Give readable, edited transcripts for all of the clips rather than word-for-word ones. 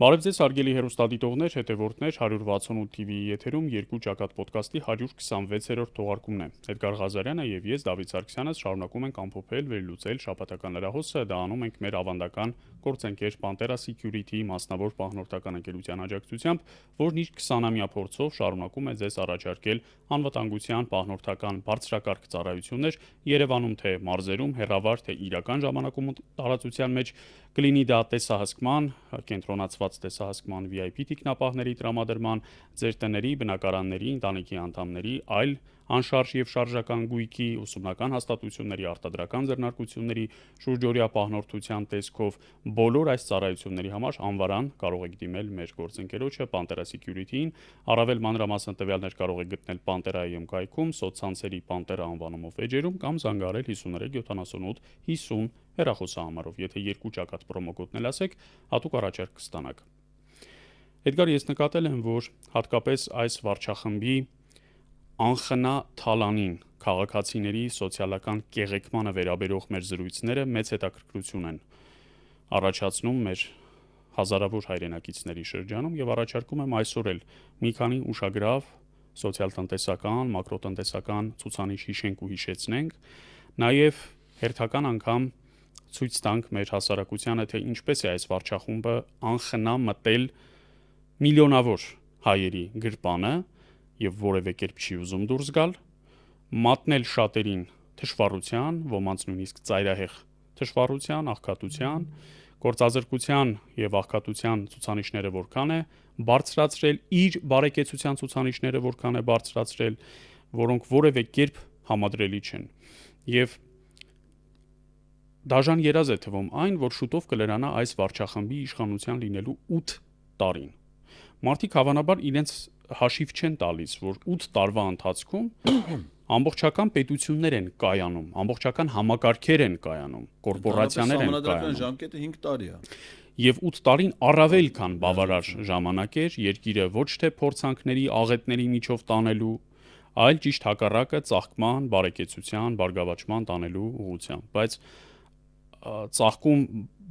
Բարև ձեզ հարգելի հեռուստադիտողներ, հետևորդներ 168 TV-ի եթերում երկու ճակատ ոդկասթի 126-րդ թողարկումն է։ Էդգար Ղազարյանը եւ ես Դավիթ Սարգսյանը շարունակում ենք ամփոփել, վերլուծել շաբաթական լրահոսը, դա անում ենք մեր ավանդական գործընկեր Pantera Security մասնավոր պահնորդական ընկերության աջակցությամբ, որն իր 20-ամյա փորձով շարունակում է ձեզ առաջարկել անվտանգության պահնորդական բարձրակարգ ծառայություններ Երևանում թե մարզերում, հեռավար թե իրական ժամանակում տարածության մեջ կլինի դա տեսահսկման, կենտրոնացված տեսահսկման VIP տիկնապահների տրամադրման, ձեր տների, բնակարանների, ընտանիքի անդամների, այլ անշարժ եւ շարժական գույքի, ուսումնական հաստատությունների, արտադրական ձեռնարկությունների, շուրջօրյա պահնորդության տեսքով բոլոր այս ծառայությունների համար անվարան կարող եք դիմել մեր գործընկերոջը Pantera Security-ին, առավել մանրամասն տվյալներ կարող եք գտնել Pantera.am կայքում, սոցցանցերի Pantera անվանումով էջերում կամ զանգահարել 53 78 50 հեռախոսահամարով, եթե երկու ճակատ պրոմոկոդն ասեք, հատուկ առաջարկ կստանաք։ Էդգար, ես նկատել եմ, որ հատկապես այս վարչախմբի անխնա թալանին քաղաքացիների սոցիալական կեղեքմանը վերաբերող մեր զրույցները մեծ հետաքրքրություն են առաջացնում մեր հազարավոր հայրենակիցների շրջանում եւ առաջարկում եմ այսօր էլ մի քանի ուշագրավ սոցիալ-տնտեսական, մակրոտնտեսական ցուցանիշ հիշենք ու հիշեցնենք, նաեւ հերթական անգամ ցույց տանք մեր հասարակությանը, թե ինչպես է այս վարչախումբը անխնա մտել միլիոնավոր հայերի գրպանը եւ որևէ կերպ չի ուզում դուրս գալ, մատնել շատերին թշվառության, ոմանց նույնիսկ ծայրահեղ թշվառության, աղքատության, գործազրկության եւ աղքատության ցուցանիշները որքան է բարձրացրել, իր բարեկեցության ցուցանիշները որքան է բարձրացրել, որոնք որևէ կերպ համադրելի չեն։ Եվ դաժան երազ է թվում այն, որ շուտով կլրանա այս վարչախմբի իշխանության լինելու 8 տարին։ Մարդիկ հավանաբար իրենց հաշիվ չեն տալիս, որ 8 տարվա ընթացքում ամբողջական պետություններ են կայանում, ամբողջական համակարգեր են կայանում, կորպորացիաներ են կայանում։ Ժամկետը 5 տարի է։ Եվ 8 տարին առավել քան բավարար ժամանակ էր երկիրը ոչ թե փորձանքների, աղետների միջով տանելու, այլ ճիշտ հակառակը ծաղկման, բարեկեցության, բարգավաճման տանելու ուղղությամբ։ Բայց ծաղկում,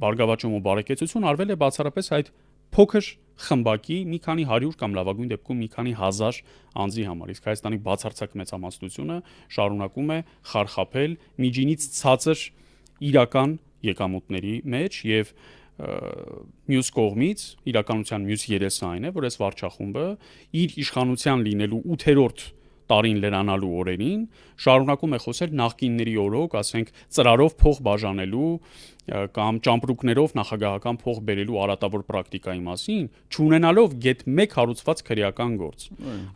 բարգավաճում ու բարեկեցություն արվել է բացառապես այդ փոքր խմբակի մի քանի 100 կամ լավագույն դեպքում մի քանի հազար անձի համար, իսկ Հայաստանի բացարձակ մեծամասնությունը շարունակում է խարխափել միջինից ցածր իրական եկամուտների մեջ եւ մյուս կողմից իրականության մյուս երեսը այն է, որ այս վարչախումբը իր իշխանության լինելու 8-րդ տարին լրանալու օրերին շարունակում է խոսել նախկինների օրոք, ասենք ծրարով փող բաժանելու կամ ճամպրուկներով նախագահական փող բերելու արատավոր պրակտիկայի մասին, չունենալով գեթ 1 հարուցված քրեական գործ։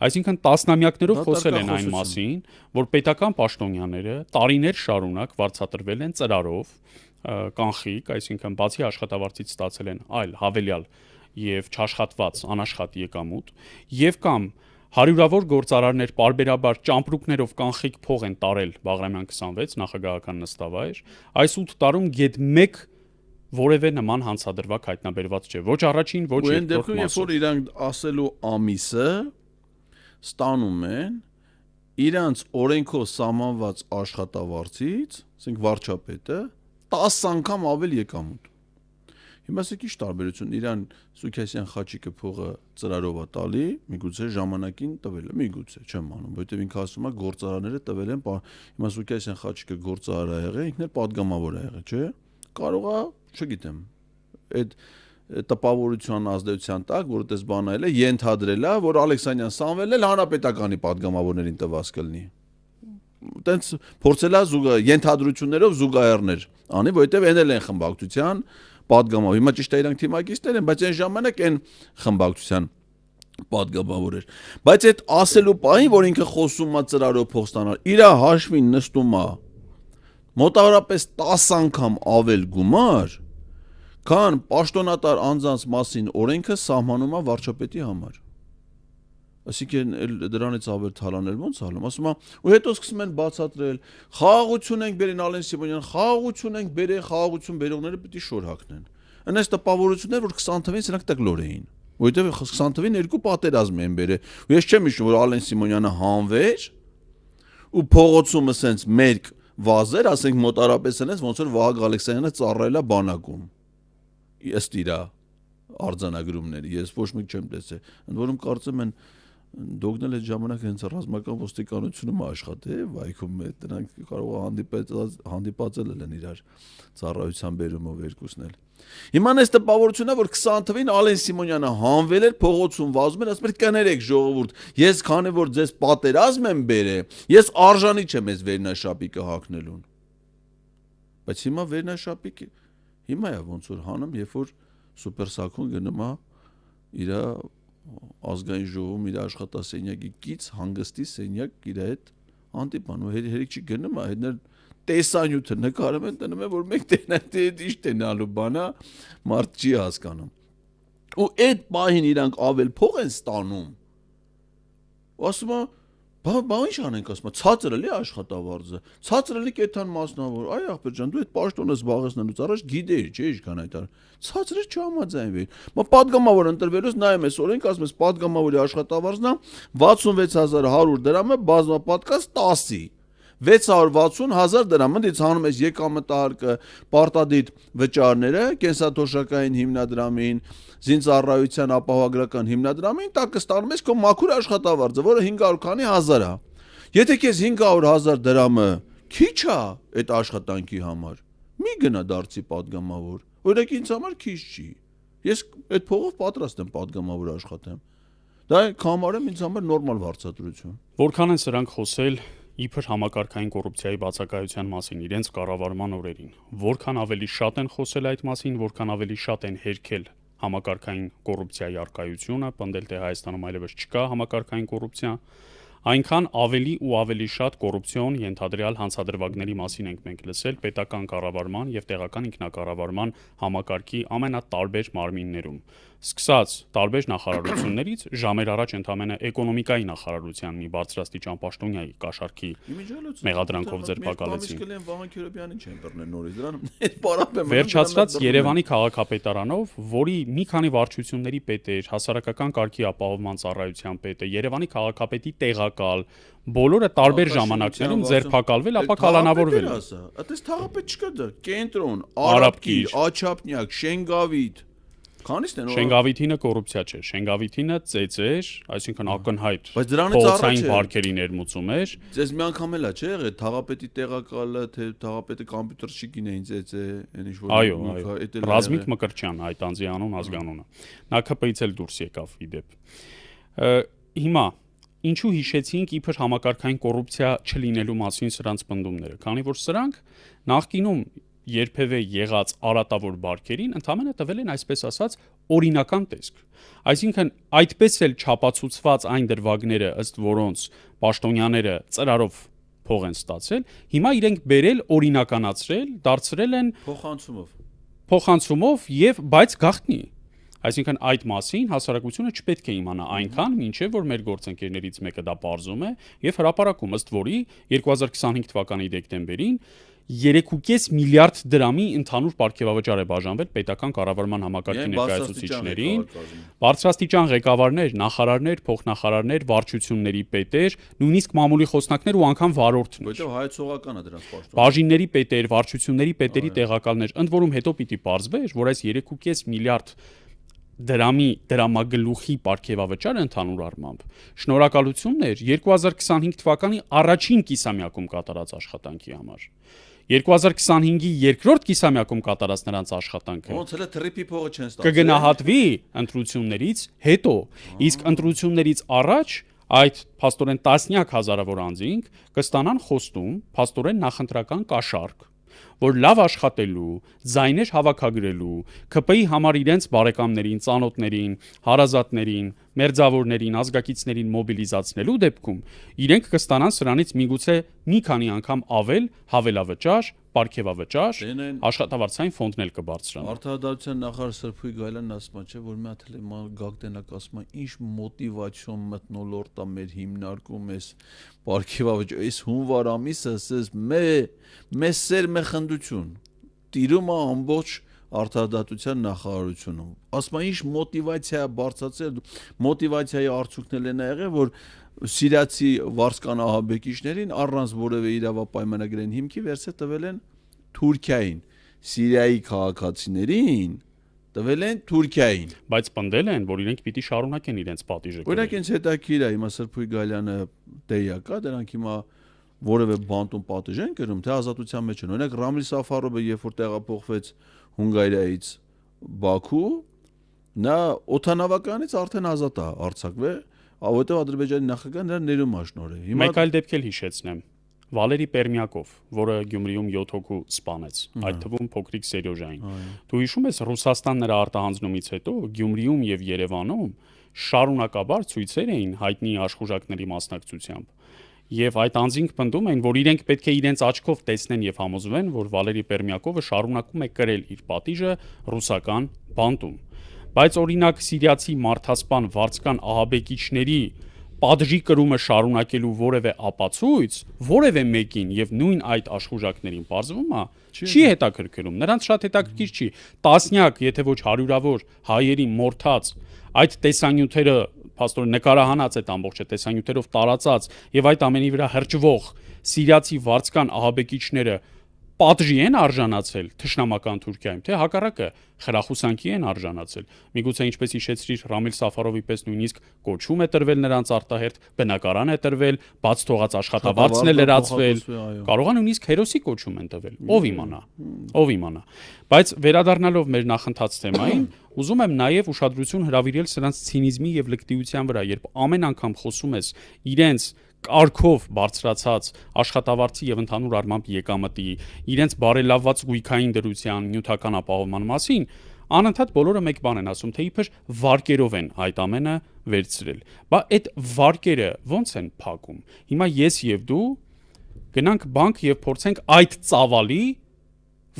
Այսինքն տասնամյակներով խոսել են այն մասին, որ պետական պաշտոնյաները տարիներ շարունակ վարձատրվել են ծրարով կանխիկ, այսինքն բացի աշխատավարձից ստացել են այլ հավելյալ եւ չաշխատված անաշխատ եկամուտ, եւ կամ հարյուրավոր գործարարներ պարբերաբար ճամպրուկներով կանխիկ փող են տարել Բաղրամյան 26 նախագահական նստավայր, այս 8 տարում գեթ 1 որևէ նման հանցադրվակ հայտնաբերված չէ, ոչ առաջին, ոչ երկրորդ մասով։ Որ իրանք ասելու ամիսը ստանում են իրանց օրենքով սահմանված աշխատավարձից, ասենք վարչապետը 10 անգամ ավել եկամուտ։ Հիմա ասեք ինչ տարբերություն իրան Սուքիասյան Խաչիկը փողը ծրարով է տալի, միգուցե ժամանակին տվել է, միգուցե չեմ անում, որովհետև ինքը ասում է գործարանները տվել են, հիմա Սուքիասյան Խաչիկը գործարար է եղել, ինքն էլ падգամավոր է եղել, չէ՞։ Կարող է, չգիտեմ, այդ տպավորության ազդեցության տակ, որ այդպես բան այլ է, ենթադրել է, որ Ալեքսանյան Սամվելն էլ հանրապետականի падգամավորներին տված կլինի։ Տենց փորձել է ենթադրություններով զուգահեռներ անի, որովհետև այն էլ են խմբակցության падգամավոր։ Հիմա ճիշտ է իրանք թիմակիցներ են, բայց այն ժամանակ այն խմբակցության падգամավոր էր։ Բայց այդ ասելու պահին, որ ինքը խոսում է ծրարով փող ստանալ, իր հաշվին նստում է մոտավորապես 10 անգամ ավել գումար, քան պաշտոնատար անձանց մասին օրենքը սահմանում է վարչապետի համար։ Այսինքն դրանից ավել թալանել ոնց ալում, ասում է, ու հետո սկսում են բացատրել, խաղաղություն ենք բերեն Ալեն Սիմոնյան, խաղաղություն ենք բերել, խաղաղություն բերողները պետք է շոր հագնեն։ Այնպես տպավորություններ, որ 20 թվականից նրանք տկլոր էին, որովհետև 20 թվականին երկու պատերազմ են բերել։ Ու ես չեմ հիշում, որ Ալեն Սիմոնյանը հանվեր ու փողոցում ասենց մերկ վազեր, ասենք մոտարապես այնպես ոնց որ Վահագն Ալեքսանյանը ծառայել է բանակում։ Ըստ իրա արձանագրումները, ես ոչ մի չեմ տեսել, ընդ որում կարծում են դուք էլ այդ ժամանակ հենց ռազմական ոստիկանությունում աշխատել, վայքում է, դրանք կարող է հանդիպածել են իրար ծառայության բերումով երկուսն էլ։ Հիմա այս տպավորությունն է, որ 20 թվին Ալեն Սիմոնյանը հանվել էր փողոցում վազում էր, ասում էր կներեք ժողովուրդ, ես քանի որ ձեզ պատերազմ եմ բերել, ես արժանի չեմ այս վերնաշապիկը հագնելուն։ Բայց հիմա վերնաշապիկը հիմա է ոնց որ հանում, երբ որ սուպերսակուն գնում է իր ազգային ժողովում իր աշխատասենյակի կից հանգստի սենյակ իր հետ հանդիպան ու հերիք չի գնում է հետներ տեսանյութը նկարում են տնում են որ մեկ տենատի հետ ինչ տենալու բանա մարդ չի հասկանում ու այդ պահին իրանք ավել փող են ստանում ու ասում է բա ինչ անենք ասում ցածր էլի աշխատավարձը ցածր էլի կեթան մասնավոր այ ախպեր ջան դու այդ պաշտոնը զբաղեցնելուց առաջ գիտեիր չէ ինչքան այդ ցածրը չհամաձայնվի մա падգամավոր ընտրվելուց նայում ես օրենք ասում ես падգամավորի աշխատավարձն է 66100 դրամը բազմապատկած 10-ի 660,000 դրամ ընդից հանում ես եկամտահարկը պարտադիր վճարները կենսաթոշակային հիմնադրամին զինծառայության ապահովագրական հիմնադրամին տակը ստանում ես քո մաքուր աշխատավարձը որը 500 քանի հազար է եթե քեզ 500,000 դրամը քիչ է այդ աշխատանքի համար մի գնա դարձի падգամավոր օրինակ ինձ համար քիչ չի ես այդ փողով պատրաստ եմ падգամավոր աշխատեմ դա համարեմ ինձ համար նորմալ վարձատրություն Որքան են սրանք խոսել իբր համակարգային կոռուպցիայի բացակայության մասին իրենց կառավարման օրերին որքան ավելի շատ են խոսել այդ մասին որքան ավելի շատ են հերքել համակարգային կոռուպցիայի արկայությունը պնդել թե Հայաստանում այլևս չկա համակարգային կոռուպցիա այնքան ավելի ու ավելի շատ կոռուպցիոն ենթադրյալ հանցադրվագների մասին ենք մենք լսել պետական կառավարման եւ տեղական ինքնակառավարման համակարգի ամենատարբեր մարմիններում սկսած տարբեր նախարարություններից ժամեր առաջ ընդամենը էկոնոմիկայի նախարարության մի բարձրաստիճան պաշտոնյայի կաշառքի մեղադրանքով ձերբակալեցին Վերջացրած Երևանի քաղաքապետարանով, որի մի քանի վարչությունների պետ էր, հասարակական կարգի ապահովման ծառայության պետ է, Երևանի քաղաքապետի տեղակալ, բոլորը տարբեր ժամանակներում ձերբակալվել, ապա կալանավորվել։ Այդպես թաղապետ չկա դա, կենտրոն, Արաբկիր, Աչափնյակ, Շենգավիթ Քանիսն են Շենգավիթինը կոռուպցիա չէ, Շենգավիթինը ծեծեր, այսինքն ակնհայտ բայց դրանից փողոցային վարկերի ներմուծում էր։ Ձեզ մի անգամ էլ է, չէ՞ եղել թաղապետի տեղակալը, թե թաղապետը կոմպյուտերշիկին էին ծեծե, այն ինչ որ Այո, Ռազմիկ Մկրտչյան, այդ անձի անուն ազգանունը։ Նա ԿՊ-ից էլ դուրս եկավ իդեպ։ Հիմա ինչու հիշեցինք իբր համակարգային կոռուպցիա չլինելու մասին սրանց պնդումները, քանի որ սրանք նախկինում երբևէ եղած արատավոր բարքերին ընդհանրապես տվել են այսպես ասած օրինական տեսք այսինքն այդպես էլ չափածուցված այն դրվագները ըստ որոնց պաշտոնյաները ծրարով փող են ստացել հիմա իրենք բերել օրինականացրել դարձրել են փոխանցումով եւ բայց գաղտնի Այսինքն այդ մասին հասարակությունը չպետք է իմանա այնքան, մինչև որ մեր գործընկերներից մեկը դա պարզում է եւ հրապարակում ըստ որի 2025 թվականի դեկտեմբերին 3.5 միլիարդ դրամի ընդհանուր պարգևավճար է բաժանվել պետական կառավարման համակարգի ներկայացուցիչներին, բարձրաստիճան ղեկավարներ, նախարարներ, փոխնախարարներ, վարչությունների պետեր, նույնիսկ մամուլի խոսնակներ ու անգամ վարորդներ։ Որտեղ հայեցողական է դրանց պաշտոնը։ Բաժինների պետեր, վարչությունների պետերի տեղակալներ, ընդ որում հետո պիտի պարզվեր, որ այս 3.5 միլիարդ դրամի դրամագլուխի պարգևավճարը ընդհանուր առմամբ շնորհակալություններ 2025 թվականի առաջին կիսամյակում կատարած աշխատանքի համար 2025-ի երկրորդ կիսամյակում կատարած նրանց աշխատանքը ոնց էլ թրիփի փողը չեն ստացել կգնահատվի ընտրություններից հետո իսկ ընտրություններից առաջ այդ փաստորեն տասնյակ հազարավոր անձինք կստանան խոստում փաստորեն նախընտրական կաշառք որ լավ աշխատելու, ձայներ հավաքագրելու, ԿՊ-ի համար իրենց բարեկամներին, ծանոթներին, հարազատներին, մերձավորներին, ազգակիցներին մոբիլիզացնելու դեպքում իրենք կստանան սրանից միգուցե մի քանի անգամ ավել հավելավճար, պարգևավճար, աշխատավարձային ֆոնդն էլ կբարձրանա։ Արդարադատության նախարար Սրփուի Գայլյանն ասում է, չէ, որ մի հատ էլ Գագտենակ ասում է, ինչ մոտիվացիոն մթնոլորտ է մեր հիմնարկում էս պարգևավճար, էս հունվար ամիսը, ասես մեզ սեր մեխնդություն։ Տիրում է ամբողջ արդարադատության նախարարությունում։ Ասում է, ինչ մոտիվացիա է բարձրացել, մոտիվացիայի արդյունքն էլ է եղել, որ սիրիացի վարսկան ահաբեկիչներին առանց որևէ իրավապայմանագրային հիմքի վերցե տվել են Թուրքիային, Սիրիայի քաղաքացիներին տվել են Թուրքիային։ Բայց պնդել են, որ իրենք պիտի շարունակեն իրենց պատիժը։ Օրինակ ինձ հետաքրիր է, հիմա Սրփուի Գալյանը տեղյակ է, դրանք հիմա որևէ բանտում պատիժ են կրում, թե ազատության մեջ են։ Օրինակ Ռամիլ Սաֆարովը, երբ որ տեղափոխվեց Հունգարիայից Բաքու, նա օթանավականից արդեն ազատ է արձակվել, որովհետև Ադրբեջանի նախագահը նրան ներում է շնորհել։ Մեկ այլ դեպք էլ հիշեցնեմ։ Վալերի Պերմյակով, որը Գյումրիում 7 հոգու սպանեց, այդ թվում փոքրիկ Սերյոժային։ Դու հիշում ես Ռուսաստան նրա արտահանձնումից հետո Գյումրիում եւ Երևանում շարունակաբար ցույցեր էին հայտնի աշխուժակների մասնակցությամբ։ Եվ այդ անձինք պնդում էին, որ իրենք պետք է իրենց աչքով տեսնեն եւ համոզվեն, որ Վալերի Պերմյակովը շարունակում է կրել իր պատիժը ռուսական բանտում։ Բայց օրինակ սիրիացի մարդասպան վարձկան ահաբեկիչների պատժի կրումը շարունակելու որևէ ապացույց, որևէ մեկին եւ նույն այդ աշխուժակներին բարձվում է, չի հետաքրքրում։ Նրանց շատ հետաքրքիր չի։ Տասնյակ, եթե ոչ հարյուրավոր հայերի մորթած այդ տեսանյութերը փաստորեն նկարահանած այդ ամբողջը տեսանյութերով տարածած եւ այդ ամենի վրա հրճվող սիրիացի վարձկան ահաբեկիչները պատժի են արժանացել թշնամական Թուրքիայում, թե հակառակը խրախուսանքի են արժանացել։ Միգուցե ինչպես հիշեցրիր Ռամիլ Սաֆարովի պես նույնիսկ կոչում է տրվել նրանց արտահերթ, բնակարան է տրվել, բաց թողած աշխատավարձն է լրացվել, կարող է նույնիսկ հերոսի կոչում են տվել։ Ով իմանա։ Ով իմանա։ Բայց վերադառնալով մեր նախընթաց թեմային, ուզում եմ նաև ուշադրություն հրավիրել սրանց ցինիզմի եւ լկտիության վրա, երբ ամեն անգամ խոսում ես իրենց կարգով բարձրացած աշխատավարձի եւ ընդհանուր առմամբ եկամտի, իրենց բարելավված գույքային դրության, նյութական ապահովման մասին, անընդհատ բոլորը մեկ բան են ասում, թե իբր վարկերով են այդ ամենը վերցրել։ Բա այդ վարկերը ո՞նց են փակում։ Հիմա ես եւ դու գնանք բանկ եւ փորձենք այդ ծավալի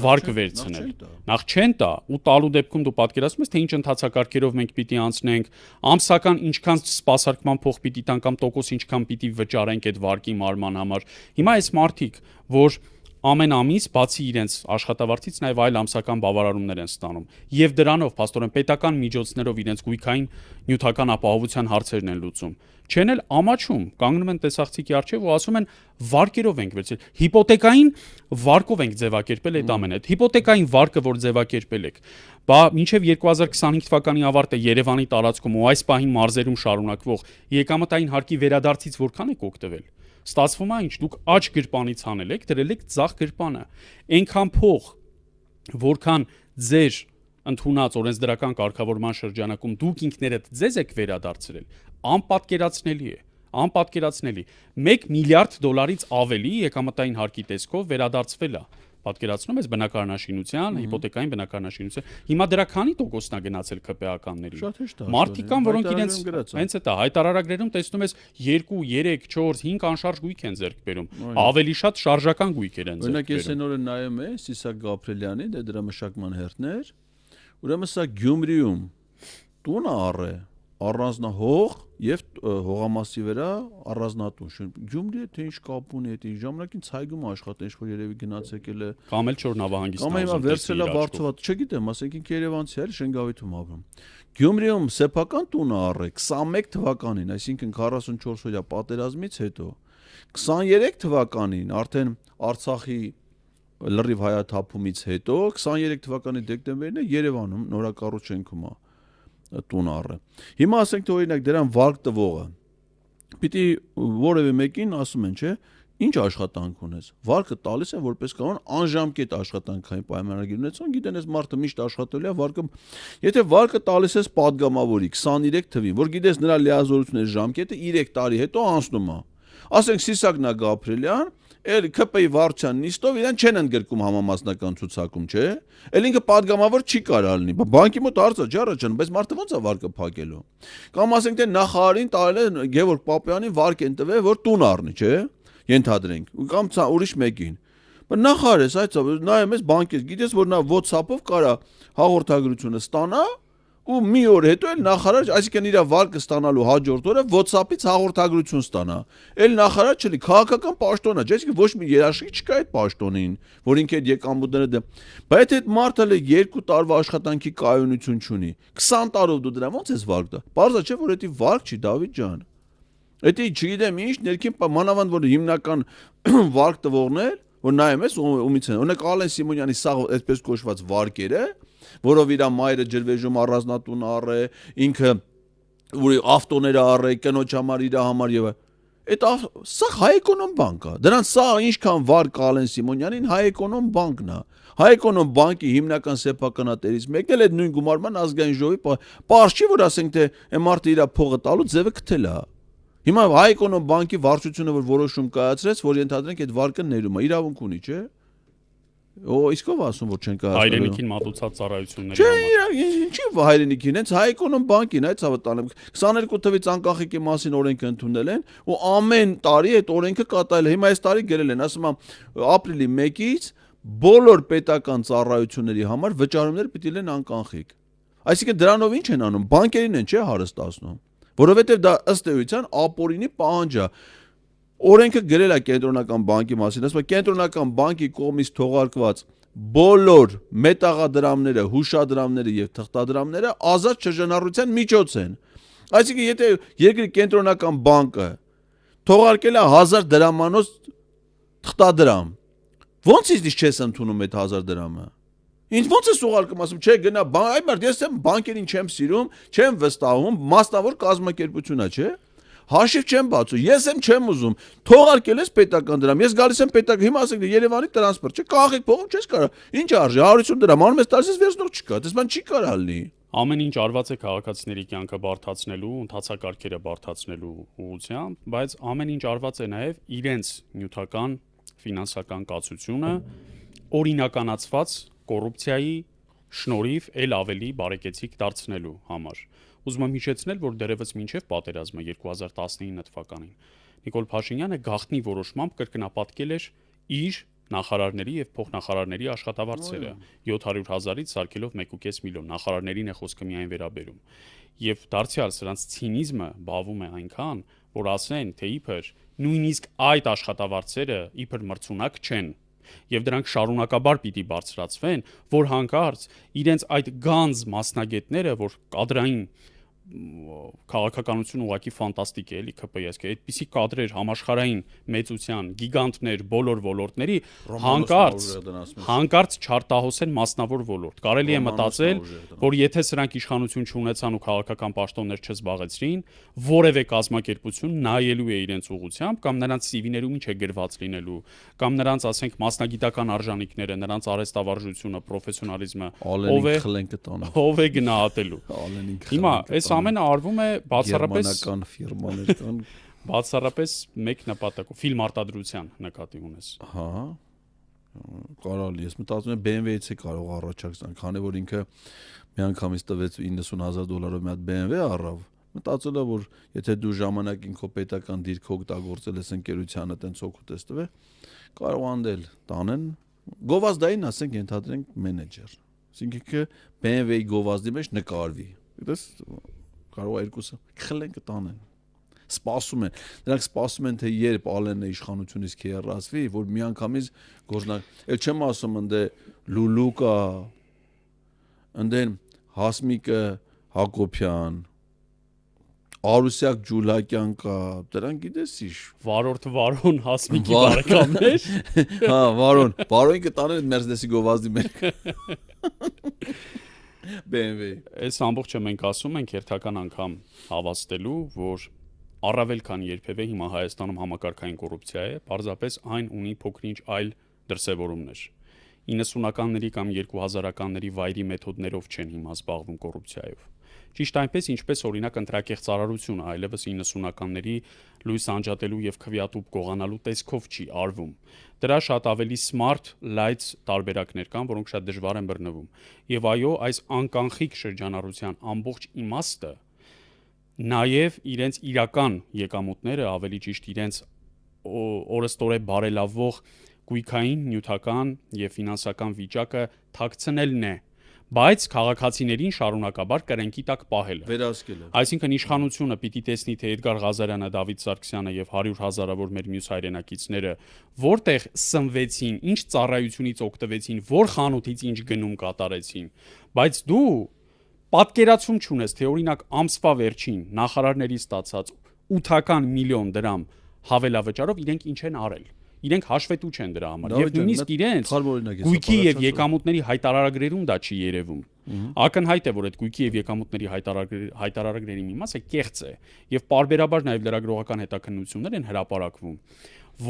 վարկ վերցնել։ Նախ չեն տա ու տալու դեպքում դու պատկերացնում ես թե ինչ ընթացակարգերով մենք պիտի անցնենք, ամսական ինչքան սպասարկման փող պիտի տանք կամ տոկոս ինչքան պիտի վճարենք այդ վարկի մարման համար։ Հիմա այս մարդիկ, որ ամեն ամիս բացի իրենց աշխատավարձից նաև այլ ամսական բավարարումներ են ստանում եւ դրանով փաստորեն պետական միջոցներով իրենց գույքային նյութական ապահովության հարցերն են լուծում։ Չեն էլ ամաչում, կանգնում են տեսախցիկի առջև ու ասում են վարկերով ենք վերցրել։ Հիպոթեկային վարկով ենք ձևակերպել այդ ամենը։ Այդ հիպոթեկային վարկը, որ ձևակերպել եք, բա մինչև 2025 թվականի ավարտը Երևանի տարածքում ու այս պահին մարզերում շարունակվող եկամտային հարկի վերադարձից որքան եք օգտվել։ Ստացվում է ինչ, դուք աճ գրպանից հանել եք, դրել եք ձախ գրպանը։ Այնքան փող, որքան ձեր ընդունած օրենսդրական կարգավորման շրջանակում դուք ինքներդ ձեզ եք վերադարձրել, անպատկերացնելի է, անպատկերացնելի։ 1 միլիարդ դոլարից ավելի եկամտային հարկի տեսքով վերադարձվել է։ Պատկերացնում ես բնակարանաշինության, հիպոթեկային բնակարանաշինության։ Հիմա դրա քանի տոկոսն է գնացել ԿՊԱ-ականների։ Մարդիկ կան, որոնք իրենց հենց այդ հայտարարագրերում տեսնում ես 2, 3, 4, 5 անշարժ գույք են ձեռք բերում։ Ավելի շատ շարժական գույքեր են ձեռք բերում։ Օրինակ ես այն օրը նայում եմ Սիսակ Գաբրելյանի, դրա մշակման հերթներ, ուրեմն սա Գյումրիում տուն առե առանձնահող եւ հողամասի վրա առանձնատուն։ Գյումրիը թե ինչ կապ ունի այդ ժամանակին ցայգում աշխատել, ինչ որ երևի գնաց եկել է։ Կամ էլ չոր նավահանգիստն կամ հիմա վերցրել է Վարչովատ, չգիտեմ, ասենք ինքը Երևանցի է, Շենգավիթում ապրում։ Գյումրիում սեփական տուն առե 21 թվականին, այսինքն 44 օրյա պատերազմից հետո 23 թվականին արդեն Արցախի լրիվ հայաթափումից հետո 23 թվականի դեկտեմբերին Երևանում նորակառուցենքում է տուն առը։ Հիմա ասենք թե օրինակ դրան վարկ տվողը պիտի որևէ մեկին ասում են, չէ, ինչ աշխատանք ունես։ Վարկը տալիս են որպես կանոն անժամկետ աշխատանքային պայմանագիր ունեցող, գիտեն այս մարդը միշտ աշխատելու է, վարկը եթե վարկը տալիս ես падգամավորի 23 թվին, որ գիտես նրա լիազորությունների ժամկետը 3 տարի հետո անցնում է։ Ասենք Սիսակն է Գաբրելյան, էլ ԿՊ-ի վարչության նիստով իրան չեն ընդգրկում համամասնական ցուցակում, չէ։ Էլ ինքը падգամավոր չի կարա լինի։ Բանկի մոտ հարցը ջարը ջան, բայց մարդը ո՞նց է վարկը փակելու։ Կամ ասենք թե նախարարին տարել է Գևորգ Պապյանին վարկ են տվել, որ տուն առնի, չէ։ Ենթադրենք։ Կամ ուրիշ մեկին։ Բայց նախարարես այդ նայում ես բանկից, գիտես որ նա WhatsApp-ով կարա հաղորդագրությունը ստանա ու մի օր հետո էլ նախարար, այսինքն իր վարկը ստանալու հաջորդ օրը WhatsApp-ից հաղորդագրություն ստանա։ Էլ նախարար չլի, քաղաքական պաշտոն է, այսինքն ոչ մի երաշխիք չկա այդ պաշտոնին, որ ինքը այդ եկամուտները բայց այդ մարդը էլ 2 տարվա աշխատանքի կայունություն չունի։ 20 տարով դու դրա ո՞նց ես վարկ տա։ Պարզա չէ որ դա վարկ չի, Դավիթ ջան։ Դա չգիտեմ ինչ, ներքին մանավանդ որ հիմնական վարկ տվողներ, որ նայում ես ումից են։ Օրինակ Ալեն Սիմոնյանի սա այդպես կոչված վարկերը որով իր մայրը ջրվեժում առանձնատուն առե, ինքը որ ավտոները առե, կնոջ համար, իր համար եւ սա Հայ-Էկոնոմ բանկ է։ Դրանց սա ինչքան վար Կալեն Սիմոնյանին Հայ-Էկոնոմ բանկն է։ Հայ-Էկոնոմ բանկի հիմնական սեփականատերից մեկն էլ այդ նույն գումարման ազգային ժողովի պարզ չի, որ ասենք թե այն մարդը իր փողը տալու ձևը գտել է։ Հիմա Հայ-Էկոնոմ բանկի վարչությունը որ որոշում կայացրեց, որ ենթադրենք այդ վարկը ներում է, իրավունք ունի, չէ՞։ Իսկով ասում որ չեն կայացնում։ Հայրենիքին մատուցած ծառայությունների համար։ Չէ, ինչի հայրենիքին, հենց Հայ-Էկոնոմ բանկին է ցավը տանեմ։ 22 թվից անկախիկի մասին օրենքը ընդունել են ու ամեն տարի այդ օրենքը կատարել է։ Հիմա այս տարի գրել են, ասում եմ ապրիլի 1-ից բոլոր պետական ծառայությունների համար վճարումներ պիտի լինեն անկանխիկ։ Այսինքն դրանով ինչ են անում, բանկերին են չէ հարստացնում, որովհետև դա ըստ էության ապօրինի պահանջ է։ Օրենքը գրել է կենտրոնական բանկի մասին, ասում է կենտրոնական բանկի կողմից թողարկված բոլոր մետաղադրամները, հուշադրամները եւ թղթադրամները ազատ շրջանառության միջոց են։ Այսինքն եթե երկրի կենտրոնական բանկը թողարկել է 1000 դրամանոց թղթադրամ, ո՞նց իսկ չես ընդունում այդ 1000 դրամը։ Ինչ ո՞նց է ուղարկում, ասում չէ գնա այ մարդ ես բանկերին չեմ սիրում, չեմ վստահում, մասնավոր կազմակերպություն է, չէ։ Հաշիվ չեմ բացում, ես եմ չեմ ուզում, թողարկել ես պետական դրամ, ես գալիս եմ պետական, հիմա ասենք Երևանի տրանսպորտ, չէ, կախեք փողում չես կարող, ինչ արժի 150 դրամ, անում ես տալիս ես վերցնող չկա, դες բան չի կարալ լինի։ Ամեն ինչ արված է քաղաքացիների կյանքը բարդացնելու, ընթացակարգերը բարդացնելու ուղղությամբ, բայց ամեն ինչ արված է նաև իրենց նյութական ֆինանսական կացությունը օրինականացված կոռուպցիայի շնորհիվ ել ավելի բարեկեցիկ դարձնելու համար։ Ուզում եմ հիշեցնել, որ դեռևս մինչև պատերազմը 2019 թվականին Նիկոլ Փաշինյանը գաղտնի որոշմամբ կրկնապատկել էր իր նախարարների եւ փոխնախարարների աշխատավարձերը 700,000-ից սարքելով 1.5 միլիոն, նախարարներին է խոսքը միայն վերաբերում։ Եվ դարձյալ սրանց ցինիզմը բավում է այնքան, որ ասեն, թե իբր նույնիսկ այդ աշխատավարձերը իբր մրցունակ չեն եւ դրանք շարունակաբար պիտի բարձրացվեն, որ հանկարծ իրենց այդ գանձ մասնագետները, որ կադրային քաղաքականություն ուղղակի ֆանտաստիկ է, էլի ԿՊՍ-ը, այդպիսի կադրեր համաշխարհային մեծության գիգանտներ բոլոր ոլորտների հանկարծ չարտահոսեն մասնավոր ոլորտ։ Կարելի է մտածել, որ եթե սրանք իշխանություն չունեցան ու քաղաքական պաշտոններ չզբաղեցրին, որևէ կազմակերպություն նայելու է իրենց ուղղությամբ կամ նրանց CV-ներում ինչ է գրված լինելու, կամ նրանց, ասենք, մասնագիտական արժանինքները, նրանց արհեստավարժությունը, պրոֆեսիոնալիզմը, ով է գնահատելու։ Հիմա այս ամենը արվում է բացառապես ֆիրմաներ կան բացառապես մեկ նպատակով ֆիլմ արտադրության նկատի ունես։ Հա։ Կարելի ես մտածում եմ BMW-ից է կարող առաջարկել, քանի որ ինքը մի անգամից տվեց $90,000 մի հատ BMW առավ։ Մտածել եմ որ եթե դու ժամանակին քո պետական դիրքը օգտագործել ես ընկերությանը տենց օգուտ ես տվել, կարող անդել տանեն գովազդային, ասենք ենթադրենք մենեջեր։ Այսինքն BMW-ի գովազդի մեջ նկարվի։ Դες կարող է երկուսը խլեն կտանեն։ Սպասում են։ Նրանք սպասում են թե երբ Ալենը իշխանությունից կհեռացվի, որ միանգամից գործնակ։ Էլ չեմ ասում ընդ Լուլուկա, ընդ Հասմիկը Հակոբյան, Արուսյակ Ջուլակյան կա, դրանք գիտես ինչ։ Վարորդ Վարոն Հասմիկի բարեկամներ։ Հա, Վարոն կտանեն Mercedes-ի գովազդի մեջ։ BMW։ Այս ամբողջը մենք ասում ենք հերթական անգամ հավաստելու, որ առավել քան երբևէ հիմա Հայաստանում համակարգային կոռուպցիա է, պարզապես այն ունի փոքրինչ այլ դրսևորումներ։ 90-ականների կամ 2000-ականների վայրի մեթոդներով չեն հիմա զբաղվում կոռուպցիայով։ Ճիշտ այնպես, ինչպես օրինակ ընտրակեղծարարությունը այլևս 90-ականների լույս անջատելու եւ քվեատուփ գողանալու տեսքով չի արվում։ Դրա շատ ավելի smart lights տարբերակներ կան, որոնք շատ դժվար են բռնվում։ Եվ այո, այս անկանխիկ շրջանառության ամբողջ իմաստը նաեւ իրենց իրական եկամուտները, ավելի ճիշտ իրենց օրստորե բարելավող գույքային, նյութական եւ ֆինանսական վիճակը թաքցնելն է, բայց քաղաքացիներին շարունակաբար կրենքի տակ պահելը։ Վերահսկելը։ Այսինքն իշխանությունը պիտի տեսնի, թե Էդգար Ղազարյանը, Դավիթ Սարգսյանը եւ 100,000-ավոր մեր մյուս հայրենակիցները որտեղ սնվեցին, ինչ ծառայությունից օգտվեցին, որ խանութից ինչ գնում կատարեցին, բայց դու պատկերացում չունես, թե օրինակ ամսվա վերջին նախարարների ստացած 8 միլիոն դրամ հավելավճարով իրենք ինչ են արել։ իրենք հաշվետու չեն դրա համար եւ նույնիսկ իրենց գույքի եւ եկամուտների հայտարարագրերում դա չի երևում։ Ակնհայտ է, որ այդ գույքի եւ եկամուտների հայտարարագրերի մի մասը կեղծ է եւ պարբերաբար նաեւ լրագրողական հետաքննություններ են հրապարակվում,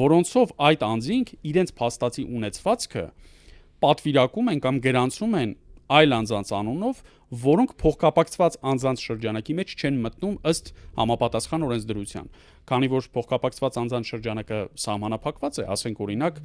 որոնցով այդ անձինք իրենց փաստացի ունեցվածքը պատվիրակում են կամ գրանցում են այլ անձանց անունով, որոնք փոխկապակցված անձանց շրջանակի մեջ չեն մտնում ըստ համապատասխան օրենսդրության։ Քանի որ փոխկապակցված անձանց շրջանակը սահմանափակված է, ասենք օրինակ,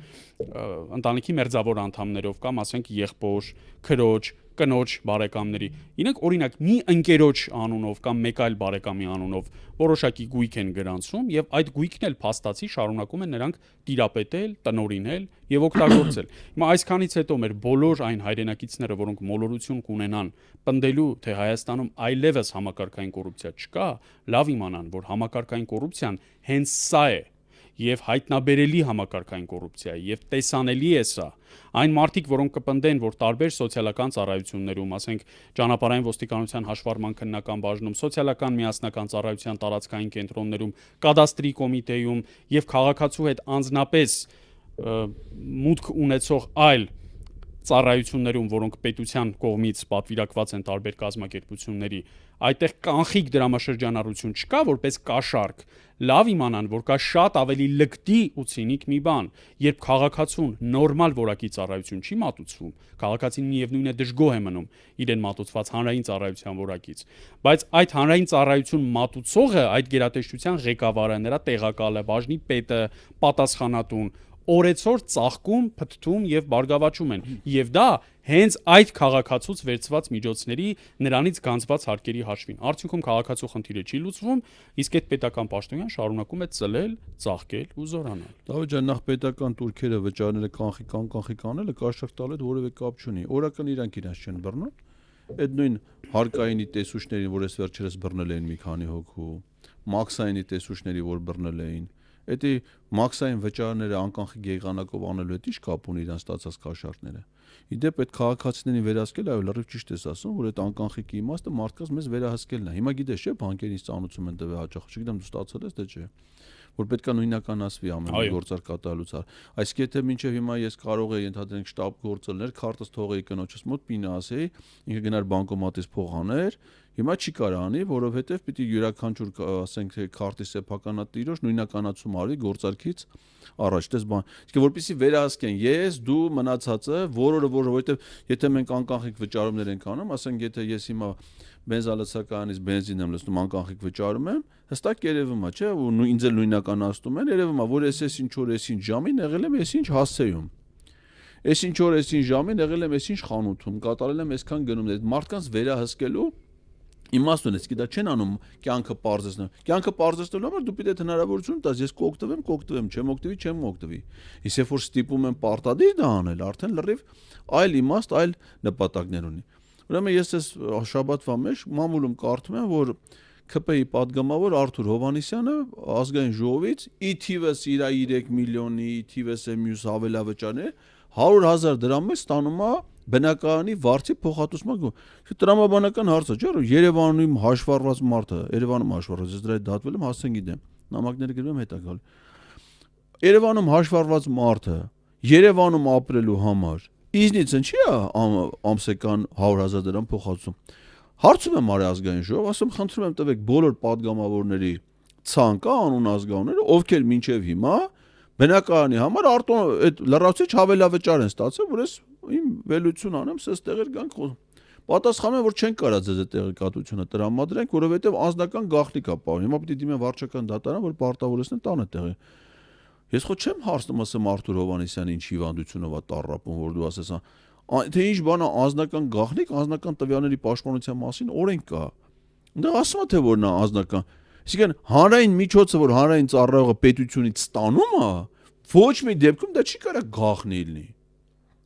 ընտանիքի մերձավոր անդամներով կամ ասենք եղբոր, քրոջ, կնոջ բարեկամների, իրենք օրինակ մի ընկերոջ անունով կամ մեկ այլ բարեկամի անունով որոշակի գույք են գրանցում եւ այդ գույքն էլ փաստացի շարունակում են նրանք տիրապետել, տնօրինել եւ օգտագործել։ Հիմա այսքանից հետո մեր բոլոր այն հայրենակիցները, որոնք մոլորություն կունենան պնդելու, թե Հայաստանում այլևս համակարգային կոռուպցիա չկա, լավ իմանան, որ համակարգային կոռուպցիան հենց սա է եւ հայտնաբերելի համակարգային կոռուպցիա է եւ տեսանելի է սա։ Այն մարդիկ, որոնք կպնդեն, որ տարբեր սոցիալական ծառայություններում, ասենք ճանապարհային ոստիկանության հաշվառման քննական բաժնում, սոցիալական միասնական ծառայության տարածքային կենտրոններում, կադաստրի կոմիտեում եւ քաղաքացու հետ անձնապես մուտք ունեցող այլ ծառայություններում, որոնք պետության կողմից պատվիրակված են տարբեր կազմակերպությունների, այդտեղ կանխիկ դրամաշրջանառություն չկա, որպես կաշառք, լավ իմանան, որ կա շատ ավելի լկտի ու ցինիկ մի բան, երբ քաղաքացուն նորմալ որակի ծառայություն չի մատուցվում, քաղաքացին միևնույն է դժգոհ է մնում իրեն մատուցված հանրային ծառայության որակից, բայց այդ հանրային ծառայություն մատուցողը, այդ գերատեսչության ղեկավարը, նրա տեղակալը, բաժնի պետը, պատասխանատուն օրեցօր ծաղկում, փթթում եւ բարգավաճում են եւ դա հենց այդ քաղաքացուց վերցված միջոցների նրանից գանձված հարկերի հաշվին։ Արդյունքում քաղաքացու խնդիրը չի լուծվում, իսկ այդ պետական պաշտոնյան շարունակում է ծլել, ծաղկել ու զորանալ։ Դավիթ ջան, նախ պետական տուրքերը վճարները կանխիկ անելը կաշառք տալու հետ որևէ կապ չունի։ Օրական իրանք իրենց չեն բռնում։ Այդ նույն հարկայինի տեսուչներին, որ ես վերջերս բռնել էին մի քանի հոգու, մաքսայինի տեսուչների, որ բռնել էին, Էդի մաքսային վճարները անկանխիկ եղանակով անելու հետ ի՞նչ կապ ունի իրան ստացած կաշառքները։ Իդեպ այդ քաղաքացիներին վերահսկել, այո, լրիվ ճիշտ ես ասում, որ այդ անկանխիկի իմաստը մարդկանց մեզ վերահսկելն է։ Հիմա գիտես, չէ՞, բանկերից ծանուցում են տվել հաճախ, չգիտեմ դու ստացել ես, թե չէ։ Որ պետքա նույնականացվի ամեն մի գործար կատարելուց։ Այսինքն եթե մինչև հիմա ես կարող եի ընդհանրենք շտաբ գործելներ, քարտս թողեի կնոջս մոտ պինը ասեի, ինքը գնար բանկոմատից փող աներ, հիմա չի կարող անի, որովհետև պիտի յուրաքանչյուր, ասենք թե քարտի սեփականատիրոջ նույնականացում արի գործարքից առաջ, դες բան։ Իսկ որպեսզի վերահսկեն ես, դու մնացածը, որովհետև եթե մենք անկանխիկ վճարումներ ենք անում, ասենք եթե ես հիմա բենզալացականից բենզին եմ լցնում, անկանխիկ վճարում եմ, հստակ երևում է, չէ՞, ու ինձ էլ նույնականացնում են, երևում է, որ ես ինչ որ ես ինչ ժամին եղել եմ, ես ինչ հասցեում։ Ես ինչ որ ես ինչ ժամին եղել եմ, ես ինչ խանութում, կատարել եմ այսքան գնումներ, մարդկանց վերահսկելու իմաստուն է, դա չեն անում կյանքը պարզեցնել։ Կյանքը պարզեցնելու համար դու պիտի այդ հնարավորություն տաս, ես կօգտվեմ, չեմ օգտվի։ Իսկ երբ որ ստիպում եմ պարտադիր դա անել, արդեն լրիվ այլ իմաստ, այլ նպատակներ ունի։ Ուրեմն ես այս շաբաթվա մեջ մամուլում կարդում եմ, որ ՔՊ-ի падգամավոր Արթուր Հովհաննիսյանը ազգային ժողովից ի թիվս իր 3 միլիոնի, ի թիվս է մյուս ավելավճարներ 100,000 դրամը ստանում է բնակարանի վարձի փոխհատուցման տրամաբանական հարցը, չէ՞, Երևանում հաշվառված մարդը, Երևանում հաշվառված, ես դրա հետ դատվել եմ, հասցեն գիտեմ, նամակները գրում եմ հետա գալ։ Երևանում հաշվառված մարդը Երևանում ապրելու համար իզնիցն չի ամսական 100,000 դրամ փոխհատուցում։ Հարցում եմ արի ազգային ժողով, ասում խնդրում եմ տվեք բոլոր падգամավորների ցանկը անուն ազգանունները, ովքեր մինչև հիմա բնակարանի համար այդ լրացուցիչ հավելավճար են ստացել, որ ես իմ վելություն անեմ, սես տեղեր գանք պատասխանում են, որ չեն կարա ձեզ այդ տեղեկատվությունը տրամադրենք, որովհետև անձնական գաղտնիք է պահում։ Հիմա պիտի դիմեն վարչական դատարան, որ պարտավորեցնեն տանը տեղը։ Ես խո չեմ հարցնում, ասեմ Արթուր Հովհաննիսյանը ինչ հիվանդությունով է տառապում, որ դու ասես, թե ինչ բան է անձնական գաղտնիք, անձնական տվյալների պաշտպանության մասին օրենք կա։ Դա ասում է թե որ նա անձնական Այսինքն հանրային միջոցը, որ հանրային ծառայողը պետությունից ստանում է, ոչ մի դեպքում դա չի կարող գաղտնի լինի։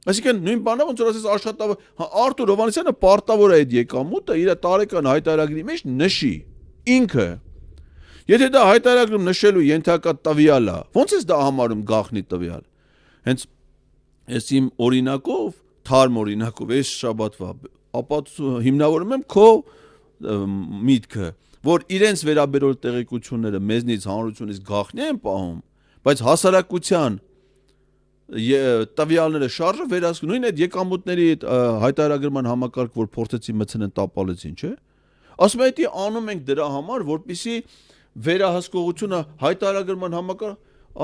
Այսինքն նույն բանը ոնց որ ասես աշխատավոր Արթուր Հովհաննիսյանը պարտավոր է այդ եկամուտը իր տարեկան հայտարարագրի մեջ նշի ինքը։ Եթե դա հայտարարագրում նշելու ենթակա տվյալ է, ո՞նց է դա համարում գաղտնի տվյալ։ Հենց ես իմ օրինակով, թարմ օրինակով այս շաբաթվա ապա հիմնավորում եմ քո միտքը, որ իրենց վերաբերող տեղեկությունները մեզնից հանրությունից գաղտնի են պահում, բայց հասարակության տվյալները շարժը վերահսկում, նույն այդ եկամուտների այդ հայտարարագրման համակարգ, որ փորձեցին մցնեն տապալեցին, չէ՞։ Ասում եմ, դա անում ենք դրա համար, որպեսզի վերահսկողությունը հայտարարագրման համակարգ,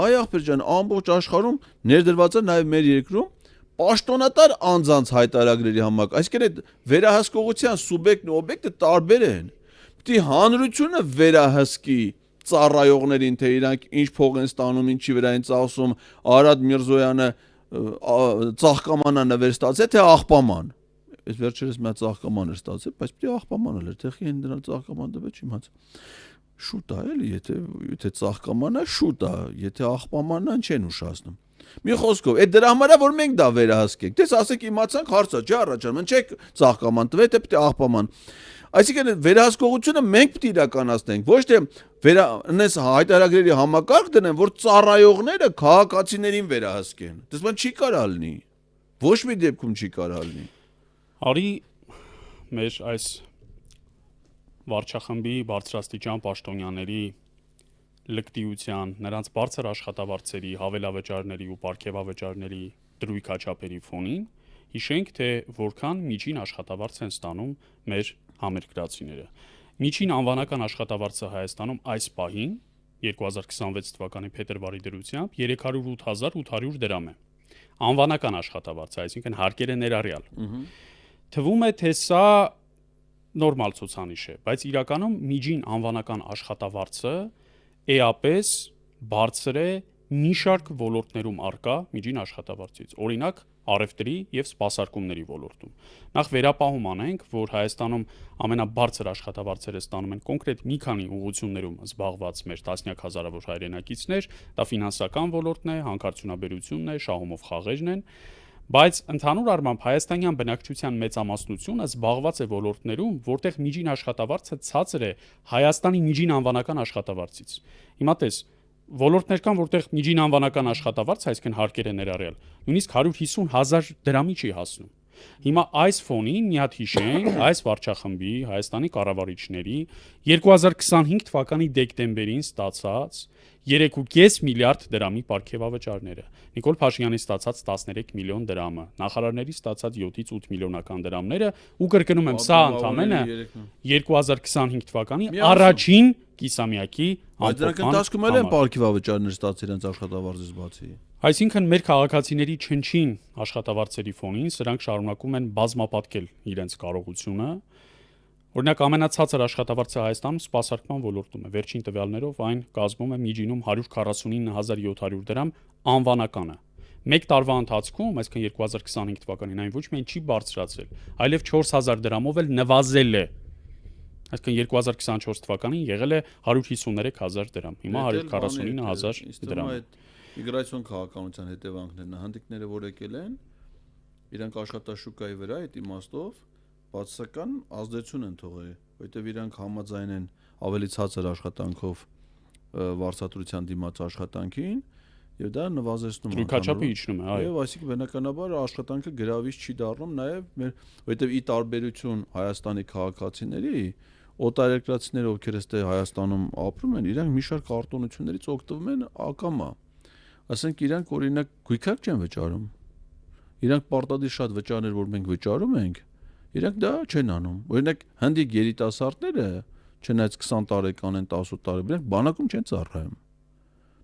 այ ախպեր ջան, ամբողջ աշխարհում ներդրված է նաև մեր երկրում պաշտոնատար անձանց հայտարարագրերի համակարգ, այսինքն այդ վերահսկողության սուբյեկտն ու օբյեկտը տարբեր են։ Պետք է հանրությունը վերահսկի ծառայողներին, թե իրանք ինչ փող են ստանում, ինչի վրա են ծախսում, Արադ Միրզոյանը ծաղկամանա նվեր ստացել, թե աղբաման։ Այս վերջերս մի ծաղկաման էր ստացել, բայց պետք է աղբաման էր, թեխի են դրան ծաղկաման տվել, չիմաց։ Շուտ է, էլի, եթե ծաղկամանա, շուտ է, եթե աղբամանն չեն ուշացնում։ Մի խոսքով, այդ դրա համար է, որ մենք դա վերահսկենք։ Դες ասեք իմացանք, հարցը չէ առաջանում, չեք ծաղկաման տվել, թե պետք է աղբաման։ Այսինքն վերահսկողությունը մենք պետք է իրականացնենք, ոչ թե այնպես հայտարարագրերի համակարգ դնեն, որ ծառայողները քաղաքացիներին վերահսկեն։ Դες բան չի կարա լինի։ Ոչ մի դեպքում չի կարա լինի։ Արի մեր այս վարչախմբի բարձրաստիճան պաշտոնյաների լկտիության, նրանց բարձր աշխատավարձերի, հավելավճարների ու պարգևավճարների դրույք աչափերի ֆոնին հիշենք, թե որքան միջին աշխատավարձ են ստանում մեր համերկրացիները։ Միջին անվանական աշխատավարձը Հայաստանում այս պահին 2026 թվականի փետրվարի դրությամբ 308,800 դրամ է։ Անվանական աշխատավարձը, այսինքն հարկերը ներառյալ։ Թվում է, թե սա նորմալ ցուցանիշ է, բայց իրականում միջին անվանական աշխատավարձը էապես բարձր է մի շարք ոլորտներում առկա միջին աշխատավարձից, օրինակ առևտրի եւ սպասարկումների ոլորտում։ Նախ վերապահում անենք, որ Հայաստանում ամենաբարձր աշխատավարձերը ստանում են կոնկրետ մի քանի ուղղություններում զբաղված մեր տասնյակ հազարավոր հայրենակիցներ, դա ֆինանսական ոլորտն է, հանքարդյունաբերությունն է, շահումով խաղերն են, բայց ընդհանուր առմամբ հայաստանյան բնակչության մեծամասնությունը զբաղված է ոլորտներում, որտեղ միջին աշխատավարձը ցածր է Հայաստանի միջին անվանական աշխատավարձից։ Հիմա տես, ոլորտներ կան, որտեղ միջին անվանական աշխատավարձ, այսինքն հարկերը ներառյալ, նույնիսկ 150,000 դրամի չի հասնում։ Հիմա այս ֆոնին մի հատ հիշենք, այս վարչախմբի Հայաստանի կառավարիչների 2025 թվականի դեկտեմբերին ստացած 3.5 միլիարդ դրամի պարգևավճարները, Նիկոլ Փաշինյանի ստացած 13 միլիոն դրամը, նախարարների ստացած 7-ից 8 միլիոնական դրամները ու կրկնում եմ, սա ընդամենը 2025 թվականի առաջին կիսամյակի Բայց դրանք ընթացքում են պարգևավճարներ ստացել իրենց աշխատավարձից բացի։ Այսինքն մեր քաղաքացիների չնչին աշխատավարձերի ֆոնին սրանք շարունակում են բազմապատկել իրենց կարողությունը։ Օրինակ ամենացածր աշխատավարձը Հայաստանում սպասարկման ոլորտում է։ Վերջին տվյալներով այն կազմում է միջինում 149,700 դրամ անվանականը։ Մեկ տարվա ընթացքում, այսինքն 2025 թվականին այն ոչ միայն չի բարձրացել, այլև 4,000 դրամով էլ նվազել է։ Այսինքն 2024 թվականին եղել է 153,000 դրամ, հիմա 149,000 դրամ։ Միգրացիոն քաղաքականության հետևանքներն հանդիկները որ եկել են, իրանք աշխատաշուկայի վրա այդ իմաստով բացասական ազդեցություն են թողել, որովհետև իրանք համաձայն են ավելի ցածր աշխատանքով վարձատրության դիմաց աշխատանքին, եւ դա նվազեցնում է։ Դրույքաչափը իջնում է, այո։ Եվ այսինքն բնականաբար աշխատանքը գրավիչ չի դառնում նաեւ մեր, որովհետև ի տարբերություն Հայաստանի քաղաքացիների, օտարերկրացիները, ովքեր այստեղ Հայաստանում ապրում են, իրանք մի շարք արտոնություններից օգտվում են ակամա։ Ասենք իրանք օրինակ գույքակ չեն վճարում։ Իրանք պարտադիր շատ վճարներ, որ մենք վճարում ենք, իրանք դա չեն անում։ Օրինակ հնդիկ երիտասարդները, չնայած 20 տարեկան են, 18 տարեկան, իրանք բանակում չեն ծառայում։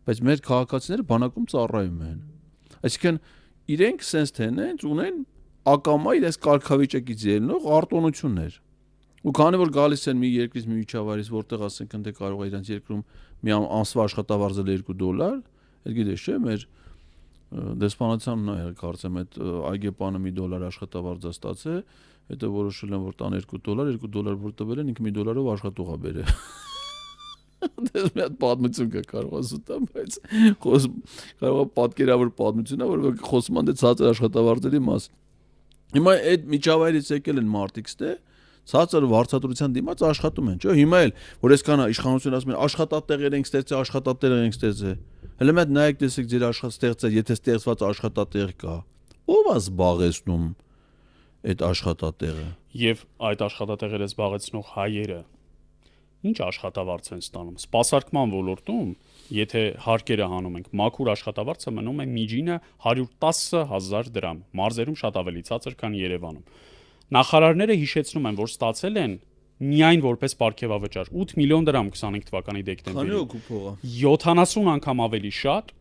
Բայց մեր քաղաքացիները բանակում ծառայում են։ Այսինքն իրենք sense tenants ունեն ակամա իրենց կարգավիճակից ելնող արտոնություններ։ Ու քանի որ գալիս են մի երկրից մի միջավայրից, որտեղ ասենք ընդ կարող է իրենց երկրում մի ամսվա աշխատավարձը $2, այդ գիտես չէ, մեր դեսպանատյանն է կարծեմ այդ այգեպանը $1 աշխատավարձ է ստացել, հետո որոշել են որ տան $2, $2 որ տվել են, ինքը $1-ով աշխատող է բերել։ Դες մի հատ պատմություն կա կարող ասում, բայց կարող է պատկերավոր պատմություն է, որ խոսում են դե ցածր աշխատավարձերի մասին։ Հիմա այդ միջավայրից եկել են մարդիկ ստե, ցածր վարձատրության դիմաց աշխատում են, չէ՞։ Հիմա էլ որ այսքան իշխանություն ասում են աշխատատեղեր ենք ստեղծել, աշխատատեղեր ենք ստեղծել։ Հələ մի հատ նայեք տեսեք ձեր աշխատատեղը, եթե ստեղծված աշխատատեղ կա, ո՞վ է զբաղեցնում այդ աշխատատեղը։ Եվ այդ աշխատատեղերը զբաղեցնող հայերը ինչ աշխատավարձ են ստանում։ Սպասարկման ոլորտում եթե հարկերը հանում ենք, մաքուր աշխատավարձը մնում է միջինը 110,000 դրամ, մարզերում շատ ավելի ցածր, քան Երևանում։ Նախարարները հիշեցնում են, որ ստացել են միայն որպես պարգևավճար 8 միլիոն դրամ 25 թվականի դեկտեմբերին։ Քանի հոգու փողա։ 70 անգամ ավելի շատ,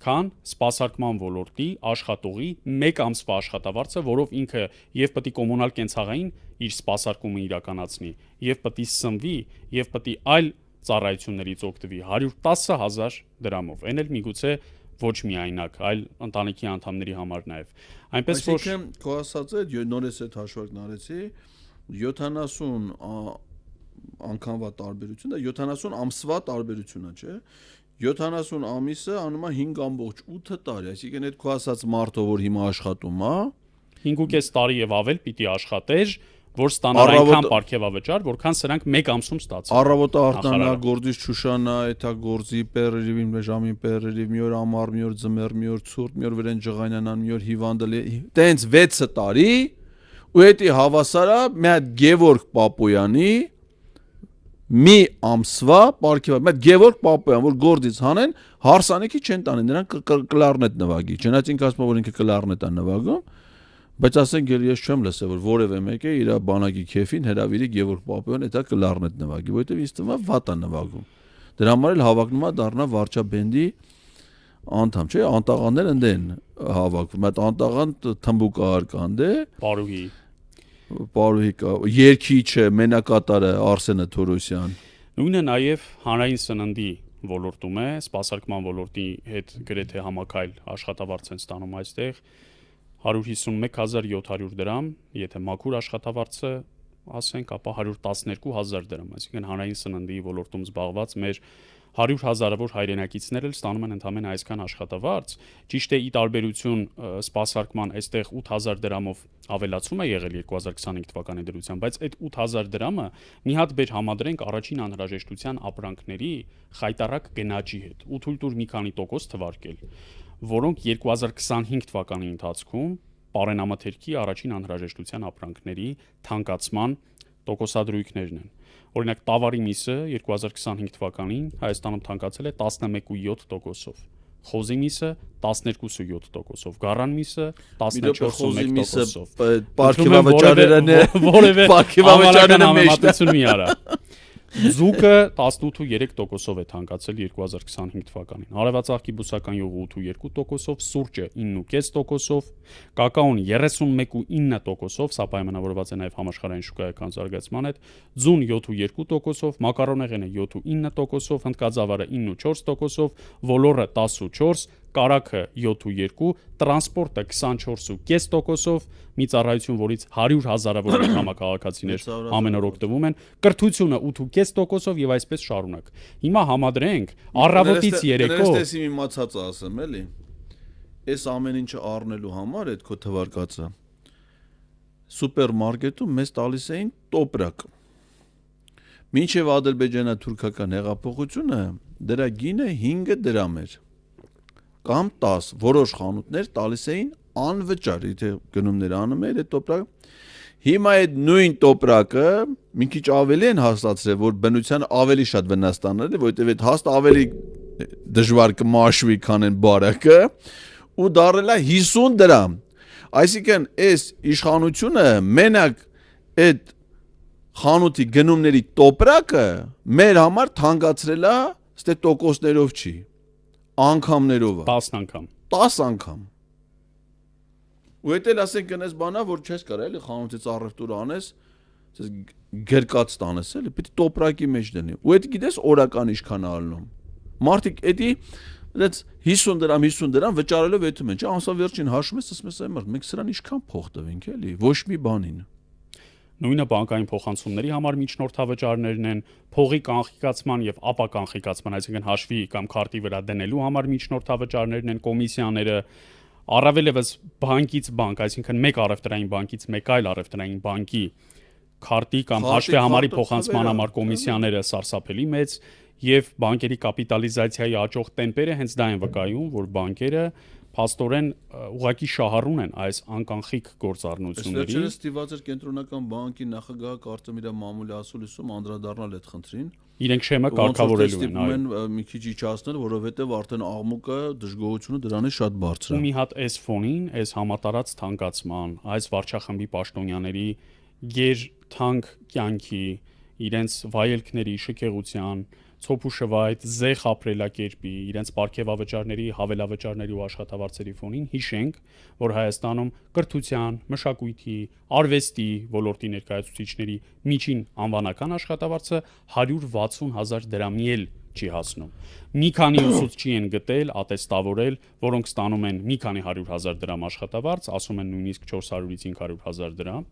քան սպասարկման ոլորտի աշխատողի 1 ամսվա աշխատավարձը, որով ինքը եւ պետք է կոմունալ կենցաղային իր սպասարկումը իրականացնի, եւ պետք է սնվի, եւ պետք է այլ ծառայություններից օգտվի 110,000 դրամով։ Այն էլ միգուցե ոչ միայնակ, այլ ընտանիքի անդամների համար նաեւ։ Այնպես որ Այսինքն քո ասած է, նորից այդ հաշվարկն արեցի, 70 անգամվա տարբերությունը, 70 ամսվա տարբերությունը, չէ՞։ 70 ամիսը անում է 5.8 տարի, այսինքն այդ քո ասած մարդը, որ հիմա աշխատում է, 5.5 տարի եւ ավել պիտի աշխատեր, որ ստանար այնքան պարգևավճար, որքան սրանք 1 ամսում ստացել։ Առավոտը արտանա, գործից չուշանա, էթա գործի պերերիվ, ժամին պերերիվ, մի օր ամառ, մի օր ձմեռ, մի օր ցուրտ, մի օր վրան ջղայնանան, մի օր հիվանդը, տենց 6 տարի, ու էդի հավասարա մի հատ Գևորգ Պապոյանի մի ամսվա պարգևա, մի հատ Գևորգ Պապոյան, որ գործից հանեն, հարսանիքի չեն տանի, նրան կլարնետ նվագի, չնայած ինքը ասում է, որ ինքը կլարնետ է նվագում, բայց ասենք ես չեմ լսել, որ որևէ մեկը իր բանակի քեֆին հրավիրի Գևորգ Պապոյան էտա կլարնետ նվագի, որովհետև ինձ թվում է վատ է նվագում։ Դրա համար էլ հավակնում է դառնա վարչաբենդի անդամ, չէ՞, անտաղաններ ընդեն հավաքվում, այդ անտաղան թմբուկահար կան դե, Պարուհի կա, երգիչը, մենակատարը Արսենը Թորոսյան։ Նույնը նաև հանրային սննդի ոլորտում է, սպասարկման ոլորտի հետ գրեթե համակայլ աշխատավարձ են ստանում այստեղ 151,700 դրամ, եթե մաքուր աշխատավարձը ասենք, ապա 112,000 դրամ, այսինքն հանրային սննդի ոլորտում զբաղված մեր 100,000-ավոր հայրենակիցներ էլ ստանում են ընդամենը այսքան աշխատավարձ, ճիշտ է ի տարբերություն սպասարկման այստեղ 8,000 դրամով ավելացում է եղել 2025 թվականի դրությամբ, բայց այդ 8,000 դրամը մի հատ բեր համադրենք առաջին անհրաժեշտության ապրանքների խայտառակ գնաճի հետ, ու թույլ տուր մի քանի տոկոս թվարկել, որոնք 2025 թվականի ընթացքում պարենամթերքի առաջին անհրաժեշտության ապրանքների թանկացման տոկոսադրույքներն են։ Օրինակ տավարի միսը 2025 թվականին Հայաստանում թանկացել է 11.7%-ով, խոզի միսը 12.7%-ով, գառան միսը 14.1%-ով։ Պարգևավճարները համեմատություն մի արա։ Ձուկը 18.3%-ով է թանկացել 2025 թվականին, արևածաղկի բուսական յուղը 8.2%-ով, սուրճը 9.5%-ով, կակաոն 31.9%-ով, սա պայմանավորված է նաև համաշխարհային շուկայական զարգացման հետ, ձուն 7.2%-ով, մակարոնեղենը 7.9%-ով, հնդկածավալը 9.4%-ով, ոլորը 10.4%, կարագը 7.2%, տրանսպորտը 24.5%-ով, մի ծառայություն, որից 100,000-ավոր համակարգացիներ ամեն օր օգտվում են, կրթությունը 8.5%-ով եւ այսպես շարունակ։ Հիմա համադրենք առավոտից երեկո։ Դες իմ իմացածը ասեմ, էլի։ Այս ամեն ինչը առնելու համար այդ քո թվարկածը սուպերմարկետում մեզ տալիս էին տոպրակ։ Մինչև ադրբեջանա-թուրքական հեղափոխությունը դրա գինը 5 դրամ էր կամ 10, որոշ խանութներ տալիս էին անվճար, եթե գնումներ անում էր այդ տոպրակը։ Հիմա այդ նույն տոպրակը մի քիչ ավելի են հաստատել, որ բնության ավելի շատ վնաս տանել, որովհետև այդ հաստ ավելի դժվար կմաշվի, քան այն բարակը, ու դարել է 50 դրամ։ Այսինքն այս իշխանությունը մենակ այդ խանութի գնումների տոպրակը մեր համար թանկացրել է, ստե տոկոսներով չի, անգամներով է։ 10 անգամ։ 10 անգամ։ Ու էդ էլ ասենք գնես բանա, որ չես կարա էլի խանութից առևտուր անես, ասես գրկած տանես էլի, պետք է տոպրակի մեջ դնի։ Ու այդ գիտես օրական ինչքան ալնում։ Մարդիկ էդի այդպես 50 դրամ վճարելով եթում են, չէ՞, ամսվա վերջին հաշվում ես, ասում ես այ մարդ, մենք սրան ինչքան փող տվենք էլի, ոչ մի բանին։ Նույնը բանկային փոխանցումների համար միջնորդավճարներն են, փողի կանխիկացման եւ ապականխիկացման, այսինքն հաշվի կամ քարտի վրա դնելու համար միջնորդավճարներն են, կոմիսիաները, առավելևս բանկից բանկ, այսինքն մեկ առևտրային բանկից մեկ այլ առևտրային բանկի քարտի կամ հաշվի համարի փոխանցման համար կոմիսիաները սարսափելի մեծ եւ բանկերի կապիտալիզացիայի աճող տեմպերը հենց դա են վկայում, որ բանկերը փաստորեն ուղղակի շահառուն են այս անկանխիկ գործառնությունների։ Վերջերս ստիված էր կենտրոնական բանկի նախագահը կարծեմ իր մամուլի ասուլիսում անդրադառնալ այդ խնդրին, իրենք շեմը կարգավորելու են, այո։ Մի քիչ իջացնել, որովհետև արդեն աղմուկը դժգոհությունը դրանից շատ բարձր է։ Ու մի հատ այս ֆոնին, այս համատարած թանկացման, այս վարչախմբի պաշտոնյաների գեր-թանկ կյանքի, իրենց վայելքների, շքեղության, ցոփուշվայտ, զեղ ապրելակերպի, իրենց պարգևավճարների, հավելավճարների ու աշխատավարձերի ֆոնին հիշենք, որ Հայաստանում կրթության, մշակույթի, արվեստի ոլորտի ներկայացուցիչների միջին անվանական աշխատավարձը 160,000 դրամի էլ չի հասնում։ Մի քանի ուսուցչի են գտել, ատեստավորել, որոնք ստանում են մի քանի 100,000 դրամ աշխատավարձ, ասում են նույնիսկ 400-ից 500,000 դրամ,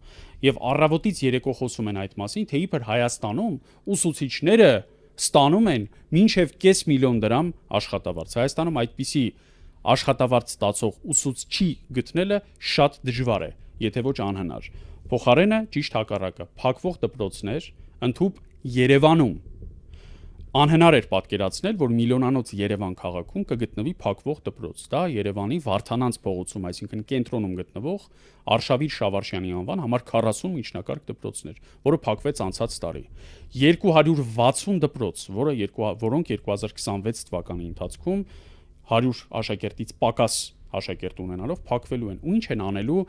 եւ առավոտից երեկո խոսում են այդ մասին, թե իբր Հայաստանում ուսուցիչները ստանում են մինչև $500,000 դրամ աշխատավարձ։ Հայաստանում այդպիսի աշխատավարձ ստացող ուսուցչի գտնելը շատ դժվար է, եթե ոչ անհնար։ Փոխարենը ճիշտ հակառակը, փակվող դպրոցներ, ընդհուպ Երևանում անհնար էր պատկերացնել, որ միլիոնանոց Երևան քաղաքում կգտնվի փակվող դպրոց։ Դա Երևանի Վարդանանց փողոցում, այսինքն կենտրոնում գտնվող Արշավիր Շավարշյանի անվան համար 40 միջնակարգ դպրոցներ, որը փակվեց անցած տարի։ 260 դպրոց, որոնք 2026 թվականի ընթացքում 100 աշակերտից պակաս աշակերտ ունենալով փակվելու են։ Ու ինչ են անելու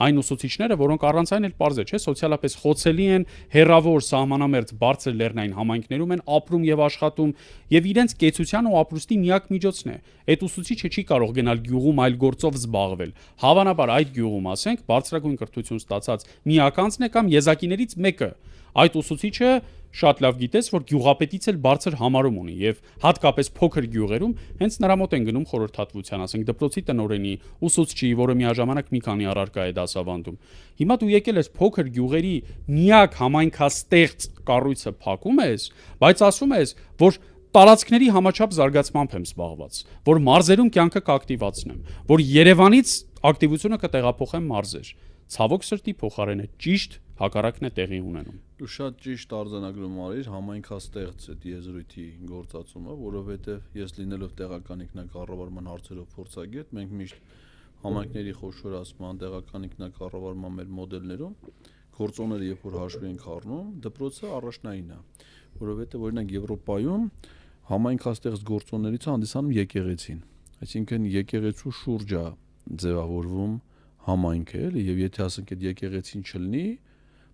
այն ուսուցիչները, որոնք առանց այն էլ պարզ է, չէ, սոցիալապես խոցելի են, հեռավոր, սահմանամերձ բարձր լեռնային համայնքներում են ապրում եւ աշխատում, եւ իրենց կեցության ու ապրուստի միակ միջոցն է։ Այդ ուսուցիչը չի կարող գնալ գյուղում այլ գործով զբաղվել։ Հավանաբար այդ գյուղում, ասենք, բարձրագույն կրթություն ստացած մի ականձն է կամ եզակիներից մեկը։ Այդ ուսուցիչը շատ լավ գիտես, որ գյուղապետից էլ բարձր համարում ունի եւ հատկապես փոքր գյուղերում հենց նրա մոտ են գնում խորհրդատվության, ասենք դպրոցի տնօրենի, ուսուցչի, որը միաժամանակ մի քանի առարկա է դասավանդում։ Հիմա դու եկել ես փոքր գյուղերի միակ համայնքաստեղծ կառույցը փակում ես, բայց ասում ես, որ տարածքների համաչափ զարգացմամբ եմ զբաղված, որ մարզերում կյանքը կակտիվացնեմ, որ Երևանից ակտիվությունը կտեղափոխեմ մարզեր։ Ցավոք սրտի փոխարենը ճիշտ հակառակն է տեղի ունենում։ Դու շատ ճիշտ արձանագրում արիր համայնքաստեղծ այդ եզրույթի գործածումը, որովհետև ես լինելով տեղական ինքնակառավարման հարցերով փորձագետ, մենք միշտ համայնքների խոշորացման, տեղական ինքնակառավարման մեր մոդելներում գործոնները երբ որ հաշվի ենք առնում, դպրոցը առաջնային է, որովհետև օրինակ Եվրոպայում համայնքաստեղծ գործոններից հանդիսանում եկեղեցին, այսինքն եկեղեցու շուրջ է ձևավորվում համայնքը, էլի, եւ եթե ասենք այդ եկեղեցին չլինի,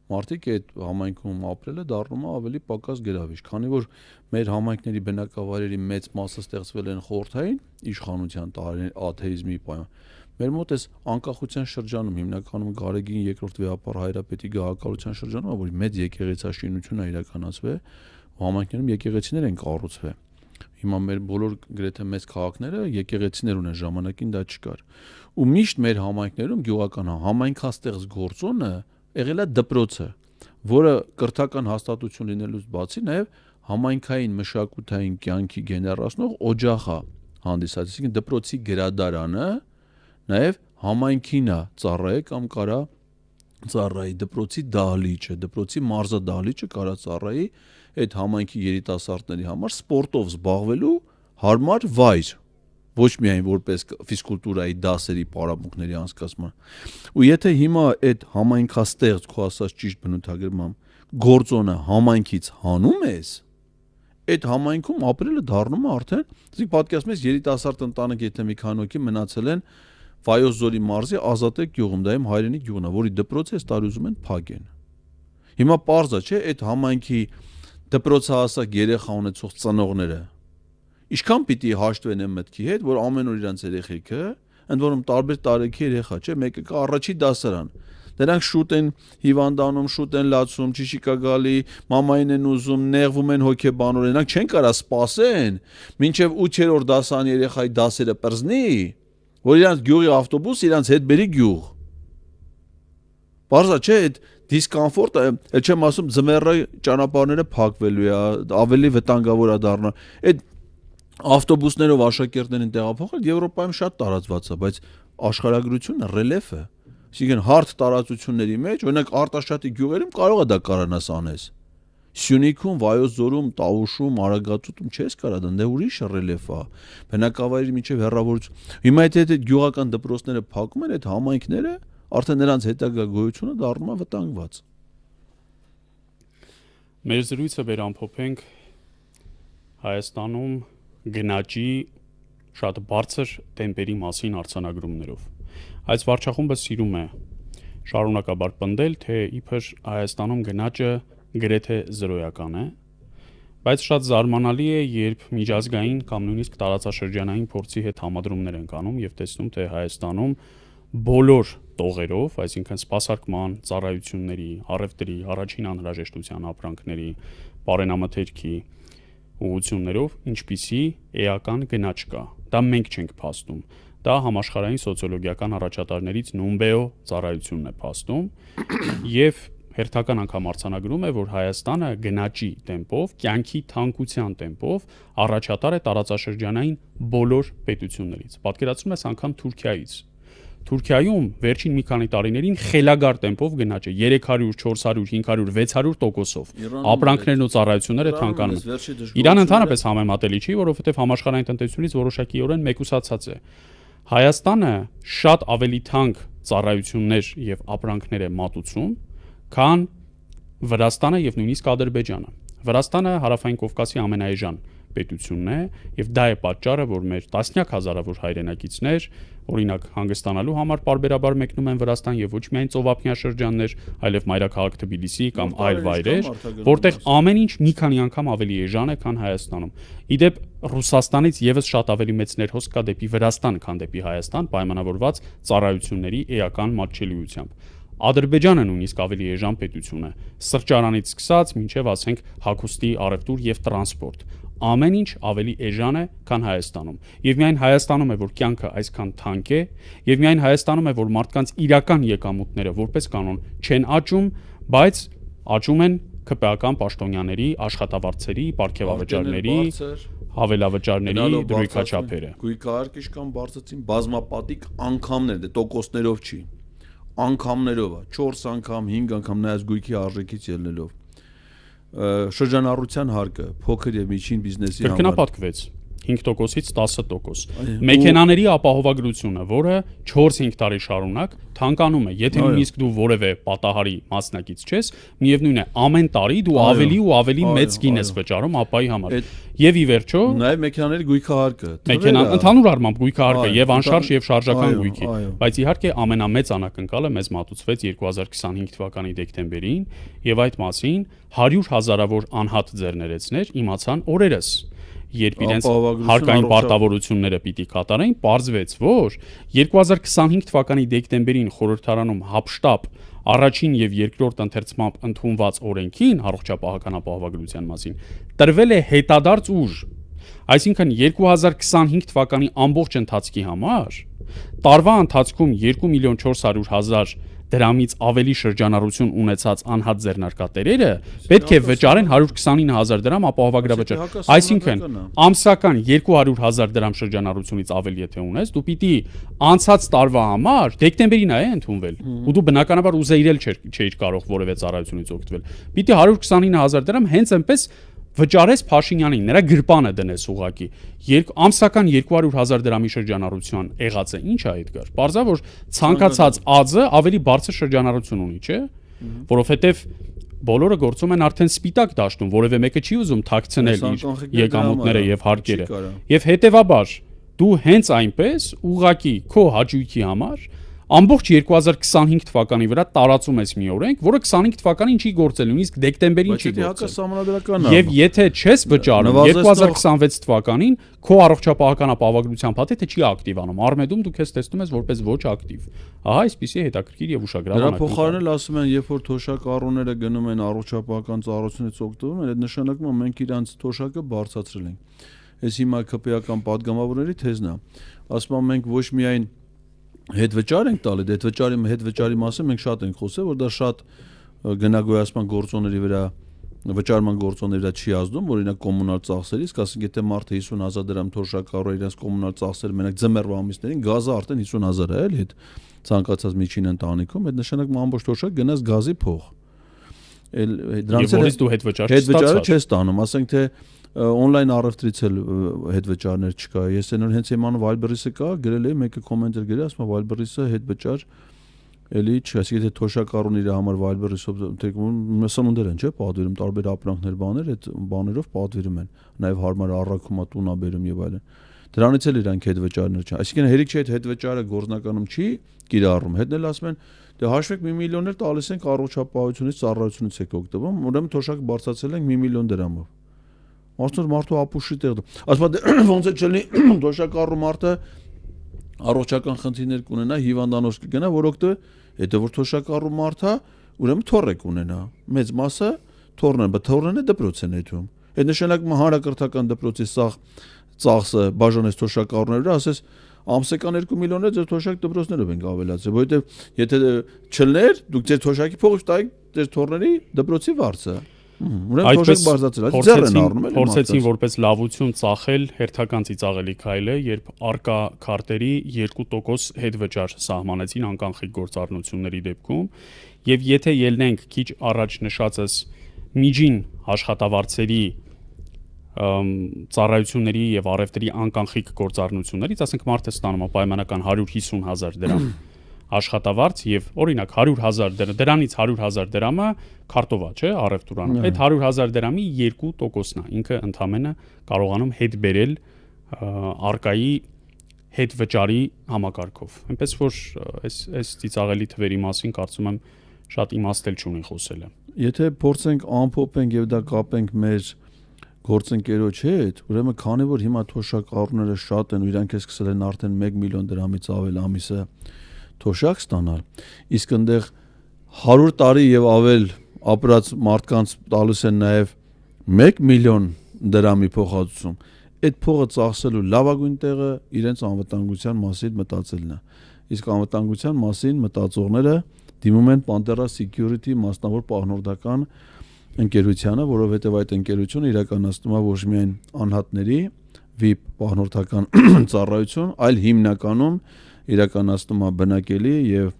մարդիկ այդ համայնքում ապրելը դառնում է ավելի պակաս գրավիչ, քանի որ մեր համայնքների բնակավայրերի մեծ մասը ստեղծվել են խորհրդային իշխանության աթեիզմի պայման։ Մեր մոտ էս անկախության շրջանում հիմնականում Գարեգին երկրորդ վեհապար Հայրապետի գահակալության շրջանում, որ մեծ եկեղեցաշինություն է իրականացվել, ու համայնքներում եկեղեցիներ են կառուցվել։ Հիմա մեր բոլոր գրեթե մեծ քաղաքները եկեղեցիներ ունեն, ժամանակին դա չկար։ Ու միշտ մեր համայնքներում գյուղական համայնքաստեղծ գործոնը եղել է դպրոցը, որը կրթական հաստատություն լինելուց բացի նաև համայնքային մշակութային կյանքի գեներացնող օջախ է հանդիսացել, այսինքն դպրոցի գրադարանը նաև համայնքին է ծառայել կամ կարա ծառայի, դպրոցի դահլիճը, դպրոցի մարզադահլիճը կարա ծառայի այդ համայնքի երիտասարդների համար սպորտով զբաղվելու հարմար վայր, ոչ միայն որպես ֆիզկուլտուրայի դասերի պարապմունքների անցկացման։ Ու եթե հիմա այդ համայնքաստեղծ քո ասած ճիշտ բնութագրմամբ գործոնը համայնքից հանում ես, այդ համայնքում ապրելը դառնում է արդեն, ասենք պատկերացնում ես երիտասարդ ընտանիք, եթե մի քանի հոգի մնացել են Վայոց ձորի մարզի Ազատեք գյուղում, դա իմ հայրենի գյուղն է, որի դպրոցը այս տարի ուզում են փակեն։ Հիմա պարզ է, չէ, այդ համայնքի դպրոցահասակ երեխա ունեցող ծնողները ինչքան պիտի հաշտվեն այն մտքի հետ, որ ամեն օր իրանց երեխեքը, ընդ որում տարբեր տարեքի երեխա, չէ, մեկը կա առաջի դասարան, դրանք շուտ են հիվանդանում, շուտ են լացում, ճիշիկա գալի, մամային են ուզում, նեղվում են հոգեբանորեն, նրանք չեն կարա սպասեն, մինչև 8-րդ դասարանի երեխայի դասերը պրզնի, որ իրանց գյուղի ավտոբուս իրանց հետ բերի գյուղ։ Պարզա չէ, այդ դիսկոմֆորտը, էլ չեմ ասում ձմեռը ճանապարհները փակվելու է, ավելի վտանգավոր է դառնա։ Այդ ավտոբուսներով աշակերտներին տեղափոխել Եվրոպայում շատ տարածված է, բայց աշխարհագրությունը ռելիեֆը, այսինքն հարթ տարածությունների մեջ, օրինակ Արտաշատի գյուղերում կարող է դա կարողանաս անես։ Սյունիքում, Վայոց ձորում, Տավուշում, Արագածուտում չես կարա դա ուրիշ ռելիեֆ է։ Բնակավայրի միջև հեռավորություն։ Հիմա եթե գյուղական դպրոցները փակում են, այդ համայնքները արդեն նրանց հետագա գոյությունը դառնում է վտանգված։ Մեր զրույցը վերամփոփենք Հայաստանում գնաճի շատ բարձր տեմպերի մասին արձանագրումներով։ Այս վարչախումբը սիրում է շարունակաբար պնդել, թե իբր Հայաստանում գնաճը գրեթե զրոյական է, բայց շատ զարմանալի է, երբ միջազգային կամ նույնիսկ տարածաշրջանային փորձի հետ համադրումներ են կանում եւ տեսնում, թե Հայաստանում բոլոր տողերով, այսինքն սպասարկման, ծառայությունների, առևտրի, առաջին անհրաժեշտության ապրանքների, բարենամթերքի ուղղություններով ինչպիսի էական գնաճ կա։ Դա մենք չենք փաստում։ Դա համաշխարհային սոցիոլոգիական առաջատարներից Նումբեո ծառայությունն է փաստում եւ հերթական անգամ արձանագրում է, որ Հայաստանը գնաճի տեմպով, կյանքի թանկության տեմպով առաջատար է տարածաշրջանային բոլոր պետություններից։ Պատկերացնում ես անգամ Թուրքիայից։ Թուրքիայում վերջին մի քանի տարիներին խելագար տեմպով գնաճ է 300, 400, 500, 600%-ով։ Ապրանքներն ու ծառայությունները թանկանում են։ Իրանը ընդհանրապես համեմատելի չի, որովհետև համաշխարհային տնտեսությունից որոշակիորեն մեկուսացած է։ Հայաստանը շատ ավելի թանկ ծառայություններ եւ ապրանքներ է մատուցում, քան Վրաստանը եւ նույնիսկ Ադրբեջանը։ Վրաստանը Հարավային Կովկասի ամենաէժան պետությունն է եւ դա է պատճառը, որ մեր տասնյակ հազարավոր հայրենակիցներ օրինակ հանգստանալու համար պարբերաբար մեկնում են Վրաստան եւ ոչ միայն ծովափնյա շրջաններ, այլև մայրաքաղաք Թբիլիսի կամ այլ վայրեր, որտեղ ամեն ինչ մի քանի անգամ ավելի էժան է, քան Հայաստանում։ Իդեպ Ռուսաստանից եւս շատ ավելի մեծ ներհոսք կա դեպի Վրաստան, քան դեպի Հայաստան, պայմանավորված ծառայությունների էական մատչելիությամբ։ Ադրբեջանը նույնիսկ ավելի էժան պետություն է, սրճարանից սկսած մինչև ասենք հագուստի առևտուր եւ տրանսպորտ։ Ամեն ինչ ավելի էժան է, քան Հայաստանում։ Եվ միայն Հայաստանում է, որ կյանքը այսքան թանկ է, եւ միայն Հայաստանում է, որ մարդկանց իրական եկամուտները որպես կանոն չեն աճում, բայց աճում են ԿՊԱ-կան պաշտոնյաների, աշխատավարձերի, պարգևավճարների, հավելավճարների դրույքաչափերը։ Գույքահարկիչ կամ բարձրացին բազմապատիկ անգամներ, դե տոկոսներով չի։ Անգամներով է, 4 անգամ, 5 անգամ նայած գույքի արժեքից ելնելով։ Շրջանառության հարկը փոքր եւ միջին բիզնեսի համար կրկնապատկվեց 5%-ից 10%։ Մեքենաների ապահովագրությունը, որը 4-5 տարի շարունակ թանկանում է, եթե նույնիսկ դու որևէ պատահարի մասնակից չես, միևնույն է, ամեն տարի դու ավելի ու ավելի մեծ գին ես վճարում ապայի համար։ Եվ ի վերջո, նաեւ մեքենաների գույքահարկը, մեքենան ընդհանուր առմամբ գույքահարկը եւ անշարժ եւ շարժական գույքի, բայց իհարկե ամենամեծ անակնկալը մեզ մատուցվեց 2025 թվականի դեկտեմբերին, եւ այդ մասին 100,000-ավոր անհատ ձեռներեցներ իմացան օրերս, երբ իրենց հարկային պարտավորությունները պիտի կատարեն, պարզվեց, որ 2025 թվականի դեկտեմբերին խորհրդարանում հապշտապ առաջին եւ երկրորդ ընթերցմամբ ընդունված օրենքին առողջապահական ապահովագրության մասին տրվել է հետադարձ ուժ, այսինքն 2025 թվականի ամբողջ ընթացքի համար տարվա ընթացքում 2,400,000 դրամից ավելի շրջանառություն ունեցած անհատ ձեռնարկատերերը պետք է վճարեն 129,000 դրամ ապահովագրավճար։ Այսինքն ամսական 200,000 դրամ շրջանառությունից ավելի եթե ունես, դու պիտի անցած տարվա համար դեկտեմբերին է ընդունվել, ու դու բնականաբար ուզեիր չէիր կարող որևէ ծառայությունից օգտվել։ Պիտի 129,000 դրամ հենց այնպես վճարես Փաշինյանին, նրա գրպանը դնես ուղակի։ Ամսական 200,000 դրամի շրջանառության եղած է, ի՞նչ է այդ գար։ Պարզա որ ցանկացած ԱԶ ավելի բարձր շրջանառություն ունի, չէ՞։ Որովհետև բոլորը գործում են արդեն սպիտակ դաշտում, որևէ մեկը չի ուզում թաքցնել իր եկամուտները եւ հարկերը։ Եվ հետեւաբար դու հենց այնպես ուղակի քո հաճույքի համար ամբողջ 2025 թվականի վրա տարածում ես մի օրենք, որը 25 թվականին չի գործել, նույնիսկ դեկտեմբերին չի գործել։ Եվ եթե չես վճարում 2026 թվականին, քո առողջապահական ապահովագրության փաթեթը չի ակտիվանում։ Արմեդում դու քեզ տեսնում ես որպես ոչ ակտիվ։ Ահա այսպեսի հետաքրքիր եւ ուշագրավ անակնկալ։ Դրա փոխարեն ասում են, երբ որ թոշակառուները գնում են առողջապահական ծառայությունից օգտվում են, այդ նշանակում է մենք իրանց թոշակը բարձրացրել ենք։ Այս հիմա ԿՊԱ-կան падգամավորների թեզն է։ Ասում են մենք ոչ միայն հետ վճար ենք տալի, հետ վճարի մասին մենք շատ ենք խոսել, որ դա շատ գնագոյացման գործոնների վրա, վճարման գործոնների վրա չի ազդում, որ օրինակ կոմունալ ծախսերից, ասենք եթե մարդը 50,000 դրամ թոշակառու է իրենց կոմունալ ծախսերը մենակ ձմեռվա ամիսներին, գազը արդեն 50,000 է, էլի, այդ ցանկացած միջին ընտանիքում, այդ նշանակում ամբողջ թոշակ գնաց գազի փող։ Դրանից էլ դու հետ վճարը չես ստանում, ասենք թե on-line առևտրից էլ հետ վճարներ չկա։ Ես այնօր հենց իմանում Viber-ը կա, գրել եմ, մեկը կոմենտեր գրել, ասում է Viber-ը հետ վճար էլի չի, այսինքն եթե թոշակառուն իր համար Viber-ով թեկուն սնունդեր են, չէ՞, պատվիրում տարբեր ապրանքներ, բաներ, այդ բաներով պատվիրում են, նաև հարմար առաքումա տունա բերում եւ այլն։ Դրանից էլ իրանք հետ վճարներ չեն։ Այսինքն հերիք չէ, այդ հետ վճարը գործնականում չի կիրառում։ Հետն էլ ասում են, դե հաշվեք 1 միլիոններ տալիս ենք առողջապահությունից, ծառայությունից եք օգտվում, ուրեմն թոշակ բարձրացել ենք 1 միլիոն դրամով։ Մարդու ապուշի տեղ։ Ասում են ոնց է չլինի թոշակառու մարդը առողջական խնդիրներ կունենա, հիվանդանոց կգնա, որ օգտվի, հետո որ թոշակառու մարդ է, ուրեմն թոռ է կունենա։ Մեծ մասը թոռն է, բայց թոռն է դպրոց են հետում։ Այդ նշանակում հանրակրթական դպրոցի սաղ ծախսը բաժանես թոշակառուների վրա, ասես ամսական 2 միլիոններ ձեր թոշակ դպրոցներով ենք ավելացել, որովհետև եթե չլներ, դուք ձեր թոշակի փողը տայիք ձեր թոռների դպրոցի վարձը։ Ուրեմն թոշակ բարձրացել, ձեռ են առնում էլ։ Փորձեցին որպես լավություն ծախել հերթական ծիծաղելի քայլ է, երբ արկա քարտերի 2% հետ վճար սահմանեցին անկանխիկ գործառնությունների դեպքում, եւ եթե ելնենք քիչ առաջ նշածս միջին աշխատավարձերի ծառայությունների եւ առևտրի անկանխիկ գործառնություններից, ասենք մարդը ստանում է պայմանական 150,000 դրամ աշխատավարձ եւ օրինակ 100,000 դրանից 100,000 դրամը քարտովա, չէ, առևտուրանում։ Այդ 100,000 դրամի 2%-ն է, ինքը ընդամենը կարողանում հետ բերել արկայի հետ վճարի համակարգով։ Այնպես որ այս ծիծաղելի թվերի մասին կարծում եմ շատ իմաստ չունի խոսելը։ Եթե փորձենք ամփոփենք եւ դա կապենք մեր գործընկերոջ հետ, ուրեմն քանի որ հիմա թոշակառուները շատ են ու իրանք սկսել են արդեն 1 միլիոն դրամից ավել ամիսը թոշակ ստանալ, իսկ այնտեղ 100 տարի եւ ավել ապրած մարդկանց տալիս են նաեւ 1 միլիոն դրամի փոխհատուցում, այդ փողը ծախսելու լավագույն տեղը իրենց անվտանգության մասին մտածելն է։ Իսկ անվտանգության մասին մտածողները դիմում են Pantera Security մասնավոր պահնորդական ընկերությանը, որովհետև այդ ընկերությունը իրականացնում է ոչ միայն անհատների VIP պահնորդական ծառայություն, այլ հիմնականում իրականացնում է բնակելի եւ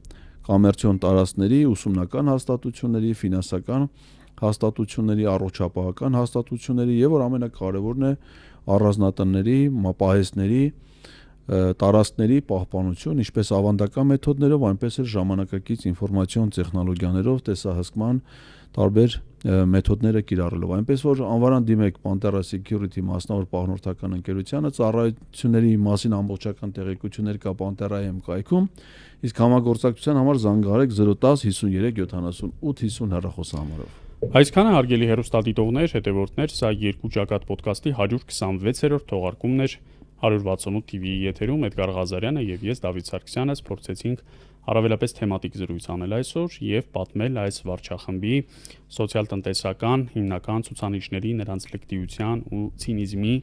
կոմերցիոն տարածքների ուսումնական հաստատությունների, ֆինանսական հաստատությունների, առողջապահական հաստատությունների եւ որ ամենակարևորն է առանձնատների, մապահեսների, տարածքների պահպանություն, ինչպես ավանդական մեթոդներով, այնպես էլ ժամանակակից ինֆորմացիոն տեխնոլոգիաներով տեսահսկման տարբեր մեթոդները կիրառելով։ Այնպես որ անվարան դիմեք Pantera Security մասնավոր պահնորդական ընկերությանը, ծառայությունների մասին ամբողջական տեղեկություններ կա Pantera.am կայքում, իսկ համագործակցության համար զանգահարեք 010 53 78 50 հեռախոսահամարով։ Այսքանը հարգելի հեռուստադիտողներ, հետևորդներ, սա երկու ճակատ ոդկասթի 126-րդ թողարկումն էր 168 TV-ի եթերում Էդգար Ղազարյանը եւ ես Դավիթ Սարգսյանը փորձեցինք առավելապես թեմատիկ զրույց անել այսօր եւ պատմել այս վարչախմբի սոցիալ-տնտեսական հիմնական ցուցանիշների, նրանց լկտիության ու ցինիզմի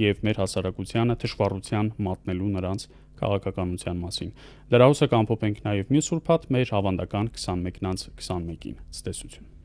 եւ մեր հասարակությանը թշվառության մատնելու նրանց քաղաքականության մասին։ Լրահոսը կամփոփենք նաեւ մյուս ուրբաթ մեր հավանդական 21-ից 21-ին։ Ցտեսություն։